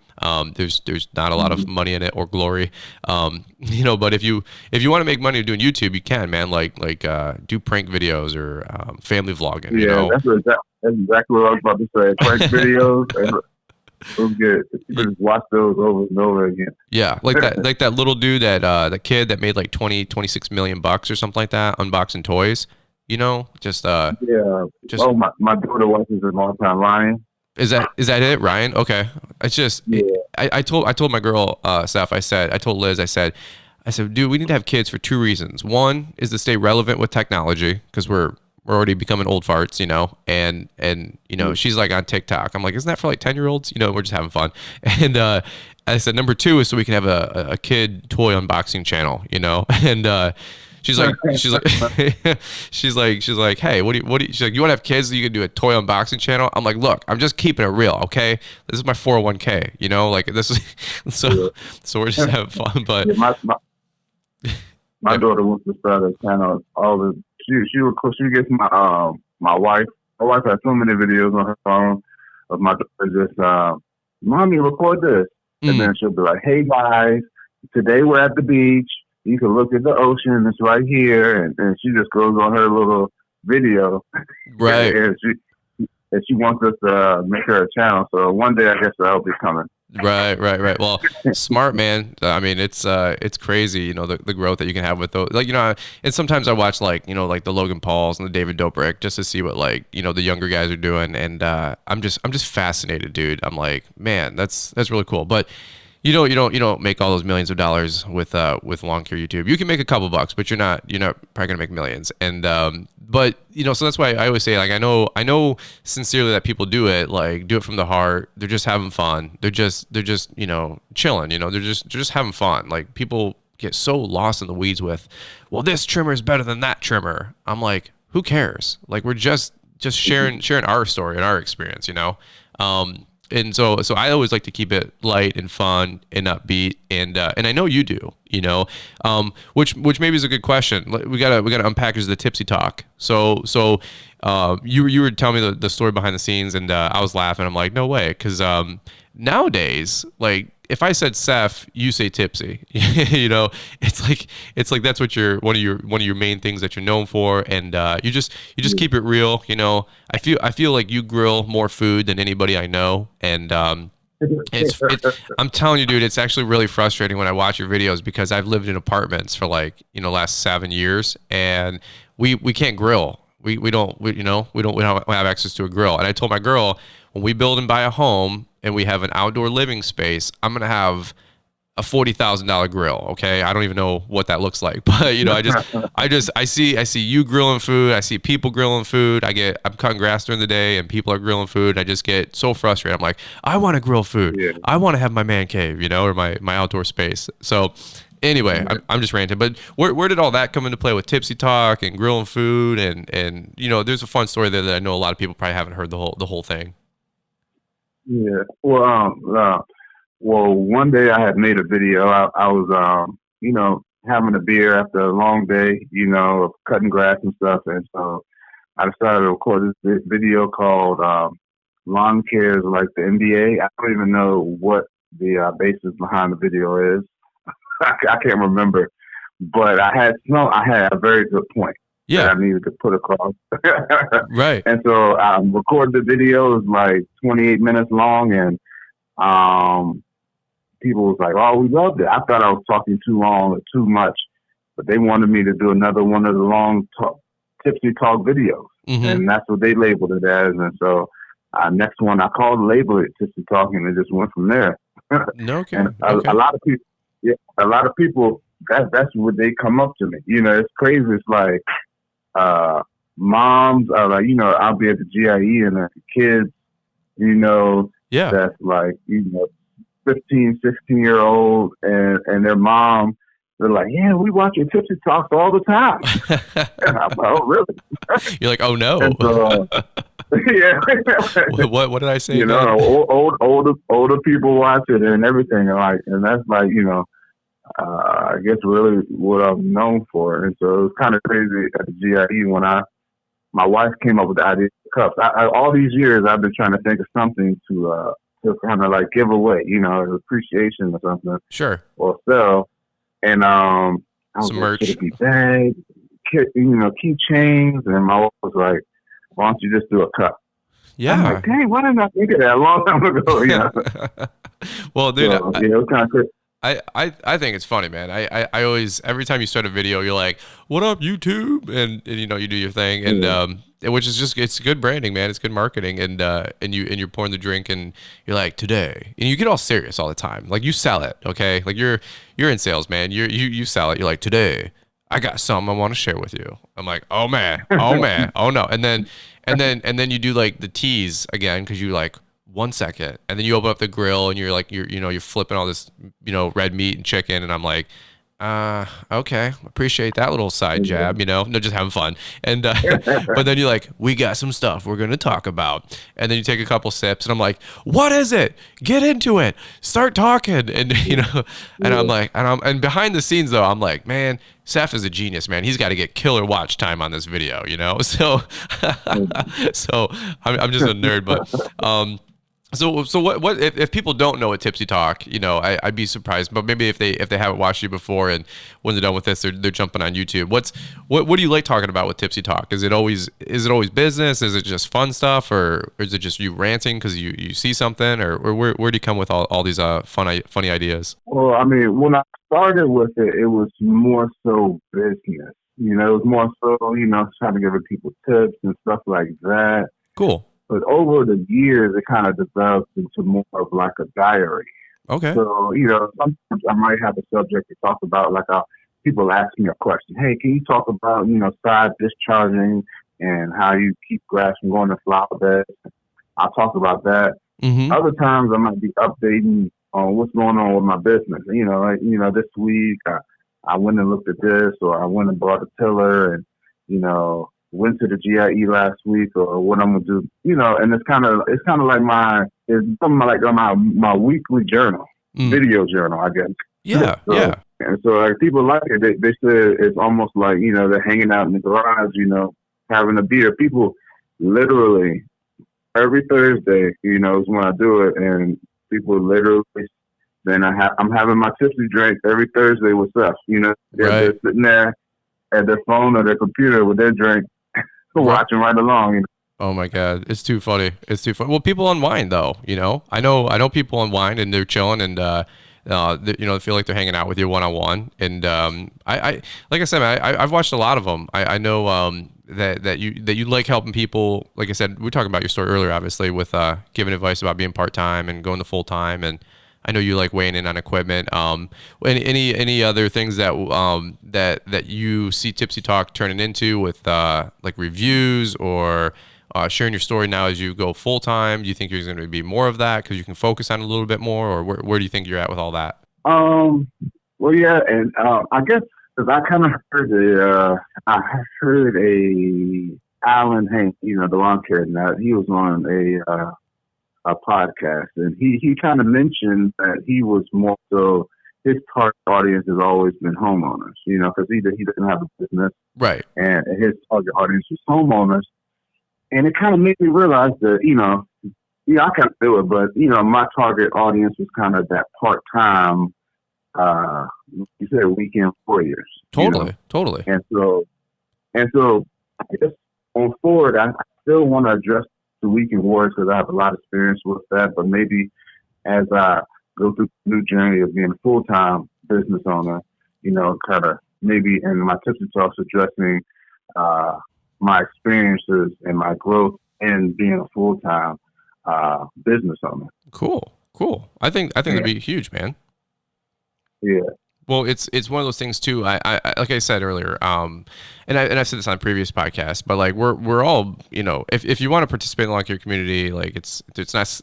There's not a lot of money in it or glory. But if you want to make money doing YouTube, you can, man. Like do prank videos or family vlogging. Yeah, that's exactly what I was about to say. Prank videos. It was good. You can just watch those over and over again. Yeah, like that little dude that kid that made like 26 million bucks or something like that unboxing toys. Just my daughter watches an all-time Ryan. Is that it, Ryan? Okay. It's just I told my girl Steph, I told Liz, I said, dude, we need to have kids for two reasons. One is to stay relevant with technology because we're already becoming old farts, and she's like on TikTok. I'm like, isn't that for like 10-year-olds? We're just having fun. And I said number two is so we can have a kid toy unboxing channel, and she's like, hey, what do you, she's like, you want to have kids so you can do a toy unboxing channel? I'm like, look, I'm just keeping it real. Okay. This is my 401k, like this is, so we're just having fun, but my daughter wants to start a channel. She gets my wife. My wife has so many videos on her phone of my daughter just, mommy, record this. And then she'll be like, hey guys, today we're at the beach. You can look at the ocean. It's right here. And she just goes on her little video. Right. And she wants us to make her a channel. So one day I guess that'll be coming. Right. Well, smart, man. I mean, it's crazy, the growth that you can have with those. Like, and sometimes I watch like the Logan Pauls and the David Dobrik just to see what like, the younger guys are doing. And I'm just fascinated, dude. I'm like, man, that's really cool. But you don't make all those millions of dollars with lawn care YouTube. You can make a couple bucks, but you're not probably gonna make millions. And but so that's why I always say, like, I know sincerely that people do it from the heart. They're just having fun. They're just chilling. They're just having fun. Like, people get so lost in the weeds with, well, this trimmer is better than that trimmer. I'm like, who cares? Like, we're just sharing our story and our experience. And so I always like to keep it light and fun and upbeat, and I know you do, which maybe is a good question. We gotta unpackage the tipsy talk. So you were telling me the story behind the scenes, and I was laughing. I'm like, no way, because nowadays, like, if I said Seth, you say Tipsy. It's like that's what one of your main things that you're known for, and you just keep it real. I feel like you grill more food than anybody I know, and I'm telling you, dude, it's actually really frustrating when I watch your videos, because I've lived in apartments for like last 7 years, and we can't grill. We don't have access to a grill, and I told my girl, when we build and buy a home and we have an outdoor living space, I'm gonna have a $40,000 grill. Okay, I don't even know what that looks like, but I see you grilling food. I see people grilling food. I'm cutting grass during the day, and people are grilling food. I just get so frustrated. I'm like, I want to grill food. Yeah. I want to have my man cave, or my outdoor space. So anyway, I'm just ranting. But where did all that come into play with Tipsy Talk and grilling food? And there's a fun story there that I know a lot of people probably haven't heard the whole thing. Yeah. Well, one day I had made a video. I was, having a beer after a long day, of cutting grass and stuff. And so I decided to record this video called Lawn Cares Like the NBA. I don't even know what the basis behind the video is. I can't remember. But I had a very good point. Yeah, that I needed to put across. Right. And so I recorded the video. It was like 28 minutes long, and people was like, "Oh, we loved it." I thought I was talking too long or too much, but they wanted me to do another one of the long Tipsy Talk videos, and that's what they labeled it as. And so next one, I labeled it Tipsy Talk, and it just went from there. Okay. And a lot of people, that's what they come up to me. It's crazy. It's like, moms are like, I'll be at the GIE, and the kids, that's like, 15, 16-year-old, and their mom, they're like, yeah, we watch your Tipsy Talks all the time. And I'm like, oh, really? You're like, oh no. And so, yeah. What did I say? Older people watch it and everything, and that's like, I guess really what I'm known for. And so it was kind of crazy at the GIE when my wife came up with the idea of cups. All these years I've been trying to think of something to kind of like give away, appreciation or something. Sure. Or sell. And I was some like, merch. should it be bags, keychains? And my wife was like, why don't you just do a cup? Yeah. I'm like, dang, why didn't I think of that a long time ago? Well, dude, so, it was kind of crazy. I think it's funny, man. I always, every time you start a video, you're like, what up, YouTube? And you do your thing. And, which is just, it's good branding, man. It's good marketing. And you're pouring the drink, and you're like, today, and you get all serious all the time. Like, you sell it. Okay. Like, you're in sales, man. You sell it. You're like, today I got something I want to share with you. I'm like, oh man, oh no. And then you do like the tease again, 'cause you like, 1 second, and then you open up the grill, and you're flipping all this red meat and chicken, and I'm like, okay, appreciate that little side jab, no, just having fun. And but then you're like, we got some stuff we're gonna talk about, and then you take a couple sips, and I'm like, what is it? Get into it, start talking. And and I'm like, and behind the scenes though, I'm like, man, Seth is a genius, man. He's got to get killer watch time on this video, so so I'm just a nerd. But So what if people don't know what Tipsy Talk, I'd be surprised, but maybe if they haven't watched you before, and when they're done with this, they're jumping on YouTube. What do you like talking about with Tipsy Talk? Is it always business? Is it just fun stuff, or is it just you ranting because you see something, or where do you come with all these funny ideas? Well, I mean, when I started with it, it was more so business. It was more so, trying to give people tips and stuff like that. Cool. But over the years, it kind of developed into more of like a diary. Okay. So, sometimes I might have a subject to talk about, like people ask me a question. Hey, can you talk about, side discharging and how you keep grass from going to flower beds? I'll talk about that. Mm-hmm. Other times I might be updating on what's going on with my business. This week I went and looked at this, or I went and bought a tiller, and, went to the GIE last week or what I'm gonna do, and it's kind of like it's something like my weekly journal, video journal, I guess. Yeah, so, yeah. And so like people like it. They said it's almost like they're hanging out in the garage, having a beer. People literally every Thursday, is when I do it, and people literally. Then I'm having my tipsy drink every Thursday with us. They're sitting there at their phone or their computer with their drink, watching right along. Oh my God, it's too funny. It's too funny. Well, people unwind though. I know people unwind and they're chilling and they feel like they're hanging out with you one on one. And I like I said, man, I've watched a lot of them. I know that you like helping people. Like I said, we were talking about your story earlier, obviously, with giving advice about being part time and going to full time and. I know you like weighing in on equipment. Any other things that you see Tipsy Talk turning into with like reviews or sharing your story now as you go full time? Do you think there's going to be more of that because you can focus on it a little bit more, or where do you think you're at with all that? Well, yeah, and I guess because I kind of heard a Alan Hank, the lawn care now. He was on a podcast, and he kind of mentioned that he was more so his target audience has always been homeowners, because he doesn't have a business, right? And his target audience is homeowners, and it kind of made me realize that I can't do it, but my target audience was kind of that part time, you said weekend warriors, totally, and so I guess on forward, I still want to address the weekend warriors because I have a lot of experience with that. But maybe as I go through the new journey of being a full-time business owner, kind of maybe in my Tipsy Talks addressing my experiences and my growth in being a full-time business owner. Cool. I think that'd be huge, man. Yeah. Well, it's one of those things too. I like I said earlier, and I've said this on previous podcasts, but like we're all, if you want to participate in the lawn care community, like it's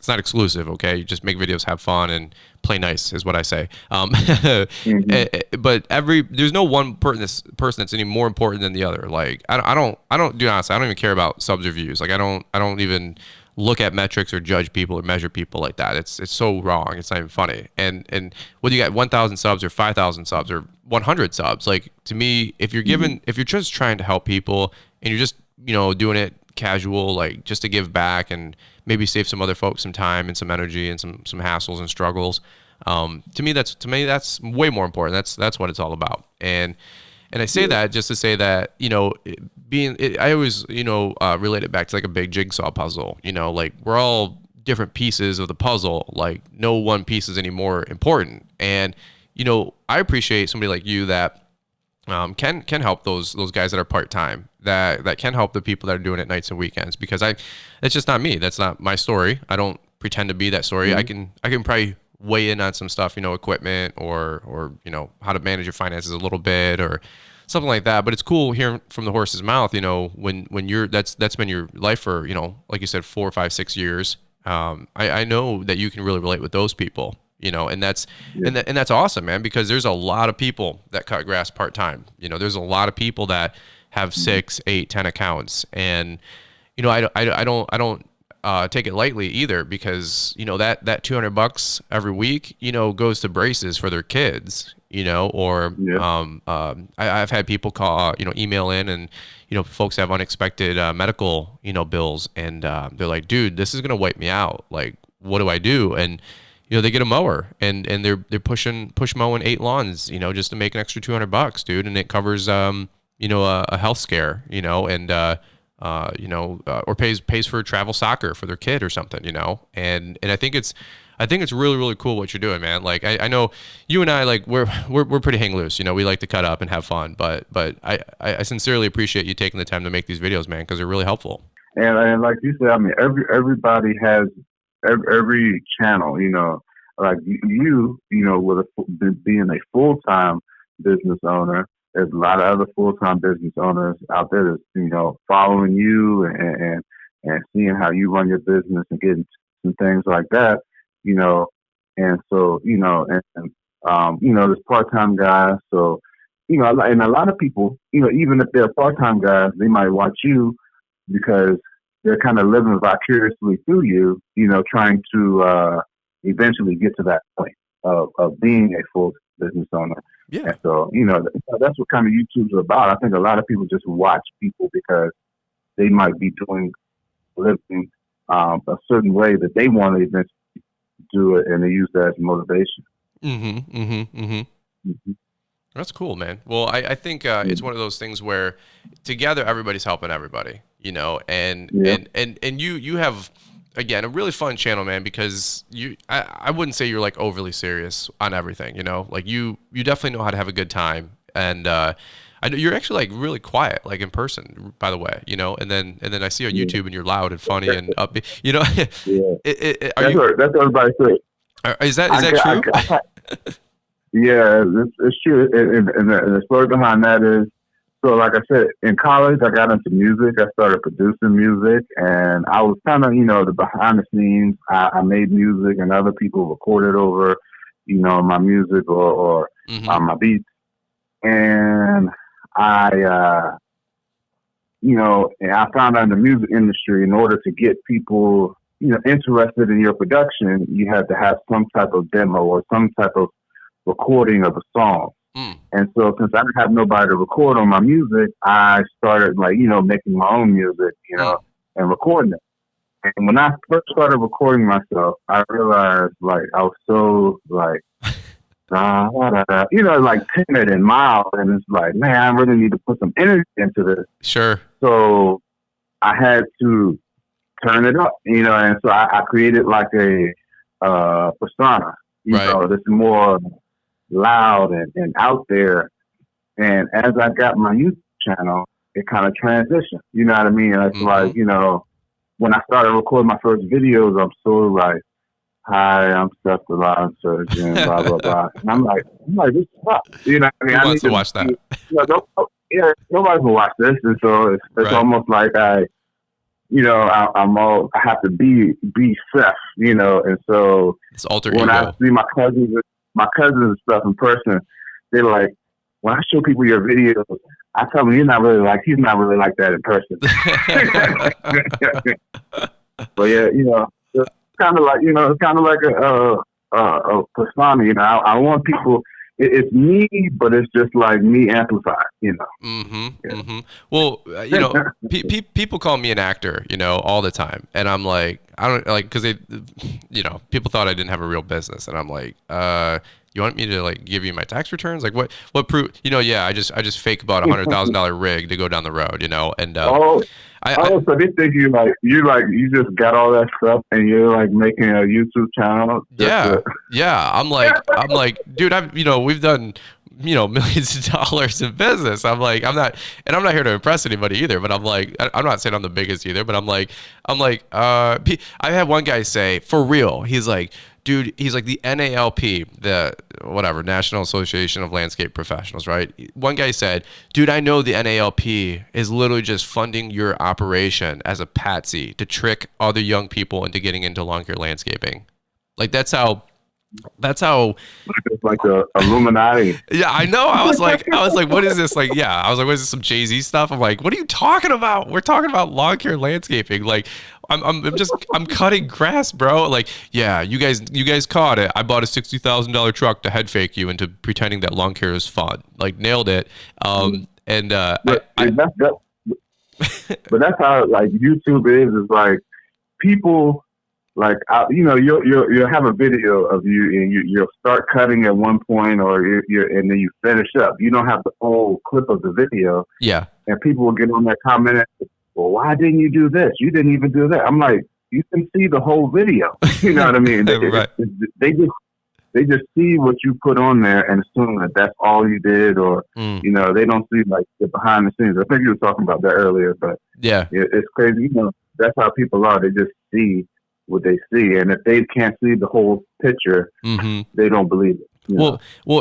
not exclusive. Okay, you just make videos, have fun, and play nice is what I say. Mm-hmm. But there's no one person that's any more important than the other. Like I don't do honestly, I don't even care about subs or views. Like I don't even look at metrics or judge people or measure people like that. It's so wrong. It's not even funny. And whether you got 1,000 subs or 5,000 subs or 100 subs, like to me, if you're just trying to help people and you're just, doing it casual, like just to give back and maybe save some other folks some time and some energy and some hassles and struggles. To me, that's way more important. That's what it's all about. And I say that just to say that, I always, relate it back to like a big jigsaw puzzle, like we're all different pieces of the puzzle, like no one piece is any more important. And, I appreciate somebody like you that can help those guys that are part-time, that can help the people that are doing it nights and weekends, because it's just not me. That's not my story. I don't pretend to be that story. Mm-hmm. I can probably weigh in on some stuff, equipment or how to manage your finances a little bit or something like that. But it's cool hearing from the horse's mouth, when that's been your life for, like you said, 4, 5, 6 years. I know that you can really relate with those people, and that's awesome, man, because there's a lot of people that cut grass part-time. There's a lot of people that have 6, 8, 10 accounts, and I don't take it lightly either, because that $200 every week goes to braces for their kids, or I've had people call email in, and folks have unexpected medical bills, and they're like, dude, this is gonna wipe me out, like what do I do? And they get a mower and they're push mowing 8 lawns just to make an extra $200, dude, and it covers a health scare, and or pays for travel soccer for their kid or something, and I think it's really, really cool what you're doing, man. Like I know you and I, like we're pretty hang loose, we like to cut up and have fun, but I sincerely appreciate you taking the time to make these videos, man, because they're really helpful. And like you said, I mean, everybody has every channel, like you with being a full-time business owner. There's a lot of other full-time business owners out there that's, following you and seeing how you run your business and getting some things like that, and so, there's part-time guys. So, and a lot of people, even if they're part-time guys, they might watch you because they're kind of living vicariously through you, trying to eventually get to that point of being a full business owner. Yeah. And so, that's what kind of YouTube's about. I think a lot of people just watch people because they might be living a certain way that they want to eventually do it, and they use that as motivation. That's cool, man. Well, I think it's one of those things where together everybody's helping everybody, and you have, again, a really fun channel, man, because I wouldn't say you're like overly serious on everything, like you definitely know how to have a good time. And I know you're actually like really quiet, like in person, by the way, and then I see on YouTube and you're loud and funny and upbeat, That's what everybody says. Is that true? Yeah, it's true. And the story behind that is, so like I said, in college, I got into music. I started producing music, and I was kind of, the behind the scenes. I made music, and other people recorded over, my music or my beats. And I found out in the music industry, in order to get people, interested in your production, you had to have some type of demo or some type of recording of a song. And so since I didn't have nobody to record on my music, I started making my own music, and recording it. And when I first started recording myself, I realized I was so like timid and mild, and it's like, man, I really need to put some energy into this. Sure. So I had to turn it up, and so I created like a persona, that's more loud and out there. And as I got my YouTube channel, it kind of transitioned. You know what I mean? And it's like, when I started recording my first videos, I'm so like, hi, I'm Steph the Lion Surgeon, blah, blah, blah. And I'm like, this sucks. You know what I mean? Who wants to watch that? Nobody will watch this. And so it's almost like I have to be Seth, and so it's alter when ego. I see my cousins and stuff in person, they're like, when I show people your videos, I tell them he's not really like that in person. But yeah, it's kind of like a persona. I want people. It's me, but it's just like me amplified. Well, people call me an actor, all the time, and I'm like, I don't like, because they, people thought I didn't have a real business, and I'm like, you want me to like give you my tax returns? Like what proof? I just fake about $100,000 rig to go down the road, and so they think you just got all that stuff and you're like making a YouTube channel. Yeah. I'm like, dude, we've done, millions of dollars in business. I'm not here to impress anybody either, but I'm like, I'm not saying I'm the biggest either, but I'm like, I had one guy say, for real, he's like, dude, he's like the NALP, the whatever, National Association of Landscape Professionals, right? One guy said, dude, I know the NALP is literally just funding your operation as a patsy to trick other young people into getting into lawn care landscaping. Like that's how it's like the Illuminati. Yeah, I know. I was like, what is this? Like, yeah, I was like, what is this, some Jay-Z stuff? I'm like, what are you talking about? We're talking about lawn care landscaping. Like, I'm cutting grass, bro. Like, yeah, you guys caught it. I bought a $60,000 truck to head fake you into pretending that lawn care is fun. Like, nailed it. But that's how like YouTube is like people. Like, you'll have a video of you and you'll start cutting at one point and then you finish up. You don't have the whole clip of the video. Yeah. And people will get on that comment, well, why didn't you do this? You didn't even do that. I'm like, you can see the whole video. You know what I mean? Right. They just see what you put on there and assume that that's all you did, or, they don't see like the behind the scenes. I think you were talking about that earlier, but yeah, it's crazy. That's how people are. They just see what they see, and if they can't see the whole picture, they don't believe it.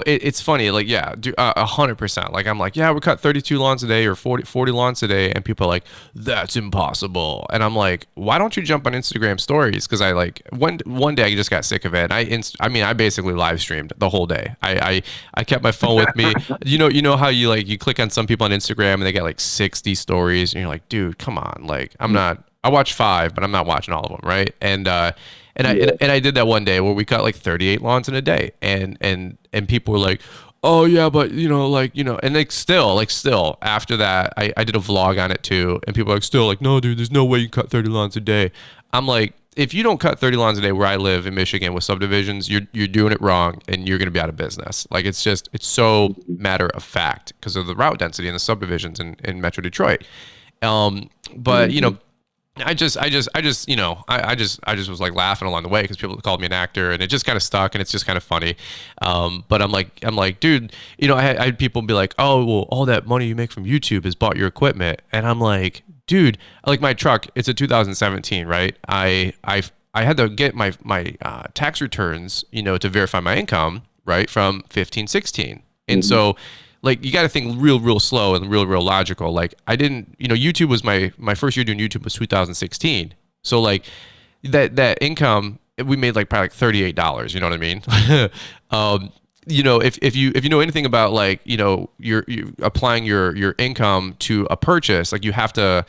It's funny. Like, yeah, 100%. Like, I'm like, yeah, we cut 32 lawns a day or 40 lawns a day. And people are like, that's impossible. And I'm like, why don't you jump on Instagram stories? Cause I like one day I just got sick of it. I basically live streamed the whole day. I kept my phone with me. You know how you click on some people on Instagram and they get like 60 stories and you're like, dude, come on. Like, I watch 5, but I'm not watching all of them. Right. And I did that one day where we cut like 38 lawns in a day, and people were like, oh yeah, but and still after that, I did a vlog on it too, and people are like, still like, no, dude, there's no way you cut 30 lawns a day. I'm like, if you don't cut 30 lawns a day where I live in Michigan with subdivisions, you're doing it wrong, and you're gonna be out of business. Like, it's so matter of fact because of the route density in the subdivisions in Metro Detroit. But I just was like laughing along the way because people called me an actor, and it just kind of stuck, and it's just kind of funny. But I'm like, dude, I had people be like, oh, well, all that money you make from YouTube has bought your equipment, and I'm like, dude, like my truck, it's a 2017, right? I had to get my tax returns, to verify my income, right, from 15, 16, and so. Like, you got to think real slow and real logical. Like, I didn't, YouTube was my first year doing YouTube was 2016. So like that income, we made like probably like $38. You know what I mean? If you know anything about like, you're applying your income to a purchase, like you have to,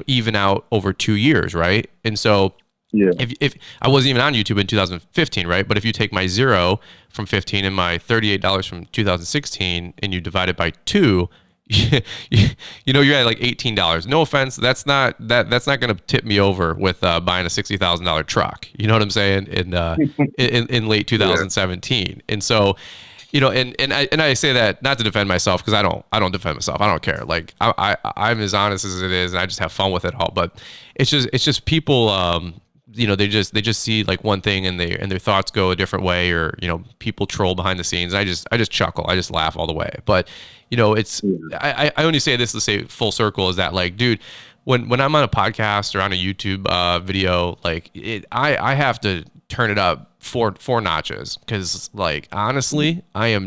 even out over 2 years. Right. And so, yeah. If I wasn't even on YouTube in 2015, right? But if you take my 0 from 15 and my $38 from 2016 and you divide it by 2, you're at like $18. No offense, that's not going to tip me over with buying a $60,000 truck. You know what I'm saying? In late 2017, yeah. And so. And I say that not to defend myself because I don't defend myself. I don't care. Like I'm as honest as it is, and I just have fun with it all. But it's just people. They just see like one thing and their thoughts go a different way, or people troll behind the scenes. I just chuckle. I just laugh all the way. But it's I only say this to say full circle is that like, dude, when I'm on a podcast or on a YouTube video, like I have to turn it up four notches because like honestly, I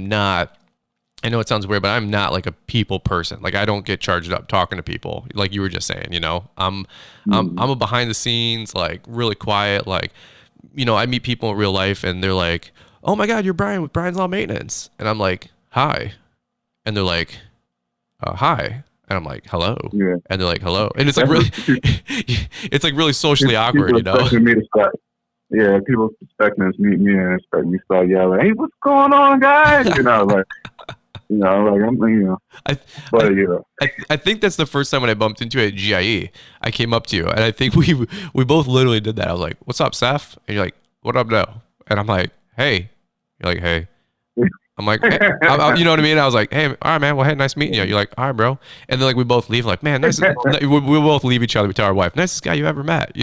know it sounds weird, but I'm not like a people person. Like I don't get charged up talking to people like you were just saying, I'm a behind the scenes, like really quiet. Like, I meet people in real life and they're like, oh my God, you're Brian with Brian's Law Maintenance. And I'm like, hi. And they're like, hi. And I'm like, hello. Yeah. And they're like, hello. And it's like really, it's like really socially awkward, Yeah, people expect me to meet me and expect me to start yelling, hey, what's going on, guys? I think that's the first time when I bumped into you at GIE. I came up to you, and I think we both literally did that. I was like, what's up, Seth? And you're like, what up, no? And I'm like, hey. You're like, hey. I'm like, hey. You know what I mean? I was like, hey, all right, man. Well, hey, nice meeting you. You're like, all right, bro. And then like we both leave, like, man, nice. we both leave each other. We tell our wife, nicest guy you ever met.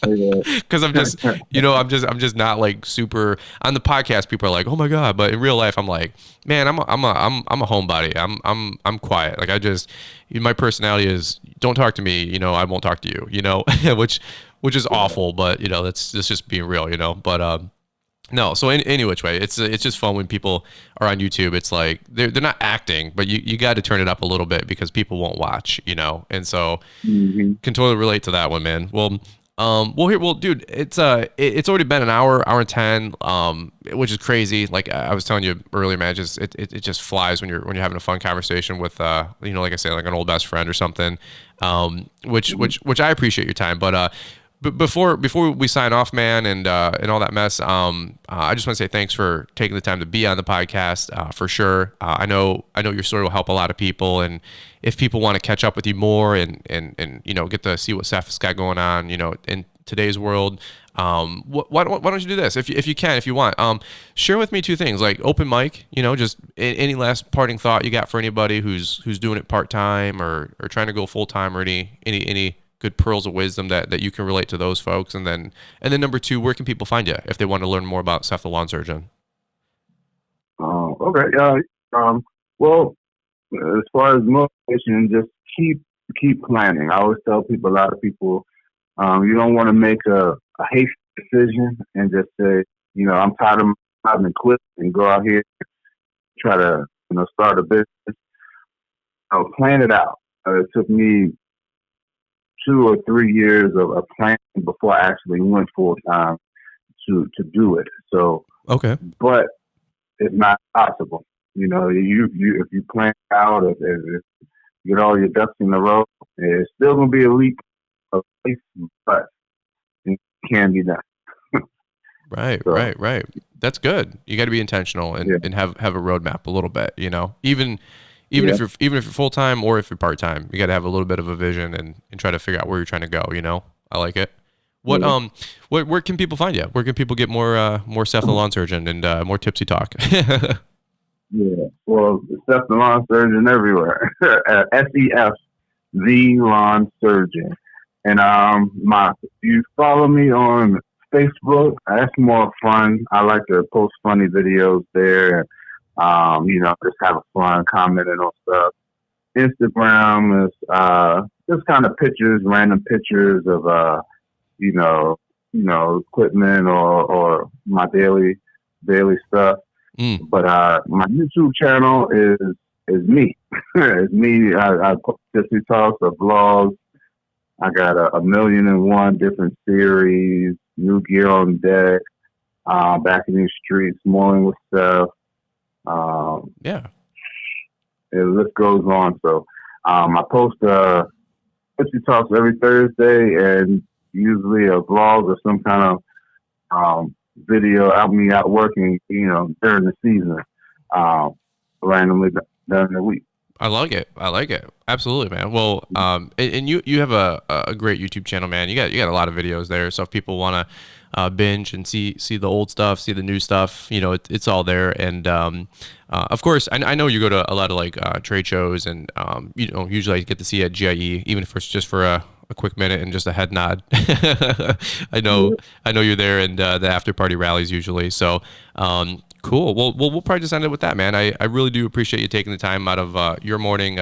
Because I'm just, I'm just not like super on the podcast. People are like, oh my God, but in real life, I'm like, man, I'm a homebody. I'm quiet. Like my personality is don't talk to me. I won't talk to you. Which is awful, but that's just being real. But no, so any which way, it's just fun when people are on YouTube. It's like they're not acting, but you got to turn it up a little bit because people won't watch, and so can totally relate to that one, man. Well, dude, it's already been an hour and 10, which is crazy. Like I was telling you earlier, man, it just flies when you're having a fun conversation with like I say, like an old best friend or something. Which I appreciate your time, but before we sign off, man, and all that mess, I just want to say thanks for taking the time to be on the podcast, for sure. I know your story will help a lot of people, and if people want to catch up with you more and get to see what Seth's got going on, in today's world, why don't you do this if you want, share with me 2 things, like open mic, just any last parting thought you got for anybody who's doing it part-time or trying to go full-time, or any good pearls of wisdom that you can relate to those folks. And then number 2, where can people find you if they want to learn more about Seth the Lawn Surgeon? Okay. Well, as far as motivation, just keep planning. I always tell people, a lot of people, you don't want to make a hasty decision and just say, I'm tired of job and quit and go out here and try to, start a business. I'll plan it out. It took me 2 or 3 years of planning before I actually went full time to do it. So, okay, but it's not possible. You if you plan it out, if you get all your ducks in a row, it's still gonna be a leap of faith, but it can be done. Right, so, right. That's good. You got to be intentional and have a roadmap a little bit. Even if you're full time or if you're part time, you got to have a little bit of a vision and try to figure out where you're trying to go. I like it. Where can people find you? Where can people get more Seth the Lawn Surgeon and more Tipsy Talk? Well, Seth the Lawn Surgeon everywhere. SEF the Lawn Surgeon, and you follow me on Facebook. That's more fun. I like to post funny videos there. Just have fun commenting on stuff. Instagram is just kind of pictures, random pictures of equipment or my daily stuff. But my YouTube channel is me. It's me. I post Tipsy Talks, or vlogs. I got 1,000,001 different series, new gear on deck, back in these streets, mowing with stuff. The list goes on. So I post Tipsy Talks every Thursday, and usually a vlog or some kind of video of me out working, during the season, randomly during the week. I like it. Absolutely, man. Well, and you have a great YouTube channel, man. You got a lot of videos there. So if people want to binge and see the old stuff, see the new stuff, it's all there. And of course, I know you go to a lot of like trade shows, and usually I get to see you at GIE, even if it's just for a quick minute and just a head nod. I know you're there, and the after party rallies usually. So cool. Well, we'll probably just end it with that, man. I really do appreciate you taking the time out of your morning.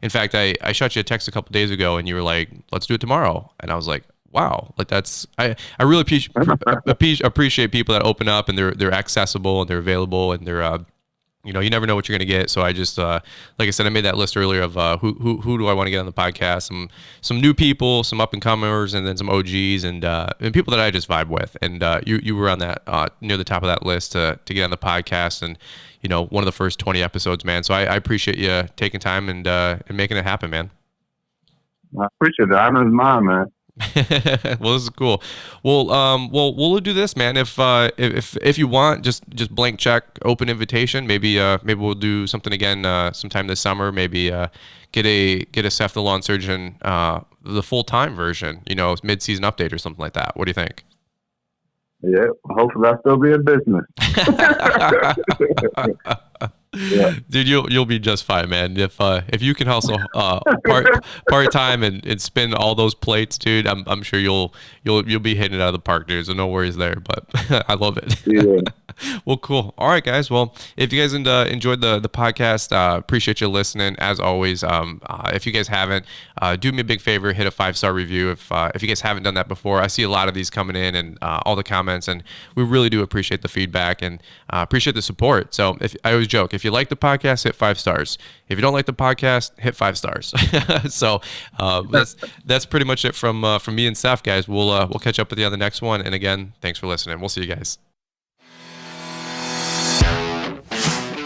In fact, I shot you a text a couple days ago, and you were like, "Let's do it tomorrow," and I was like, wow, like I really appreciate people that open up and they're accessible and they're available and they're you never know what you're gonna get. So I just like I said, I made that list earlier of who do I want to get on the podcast? Some new people, some up and comers, and then some OGs and people that I just vibe with. And you were on that near the top of that list to get on the podcast, and one of the first 20 episodes, man. So I appreciate you taking time and making it happen, man. I appreciate it. The honor is mine, man. Well, this is cool. Well, we'll do this, man. If you want, just blank check, open invitation. Maybe we'll do something again sometime this summer. Maybe get a Seth the Lawn Surgeon the full-time version. Mid-season update or something like that. What do you think? Yeah, hopefully I'll still be in business. Yeah. Dude, you'll be just fine, man. If you can hustle part time and spin all those plates, dude, I'm sure you'll be hitting it out of the park, dude. So no worries there. But I love it. Yeah. Well, cool. All right, guys. Well, if you guys enjoyed the podcast, appreciate you listening. As always, if you guys haven't, do me a big favor, hit a 5-star review. If you guys haven't done that before, I see a lot of these coming in and all the comments, and we really do appreciate the feedback and appreciate the support. So I always joke, if you like the podcast, hit 5 stars. If you don't like the podcast, hit 5 stars. So that's pretty much it from me and Seth, guys. We'll catch up with you on the next one. And again, thanks for listening. We'll see you guys.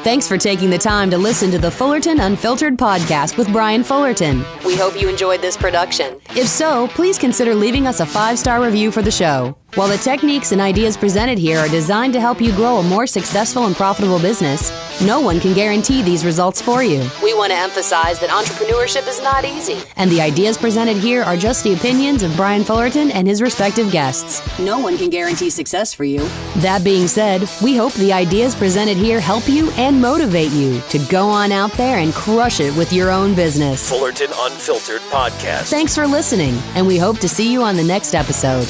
Thanks for taking the time to listen to the Fullerton Unfiltered podcast with Brian Fullerton. We hope you enjoyed this production. If so, please consider leaving us a 5-star review for the show. While the techniques and ideas presented here are designed to help you grow a more successful and profitable business, no one can guarantee these results for you. We want to emphasize that entrepreneurship is not easy, and the ideas presented here are just the opinions of Brian Fullerton and his respective guests. No one can guarantee success for you. That being said, we hope the ideas presented here help you and motivate you to go on out there and crush it with your own business. Fullerton Unfiltered Podcast. Thanks for listening, and we hope to see you on the next episode.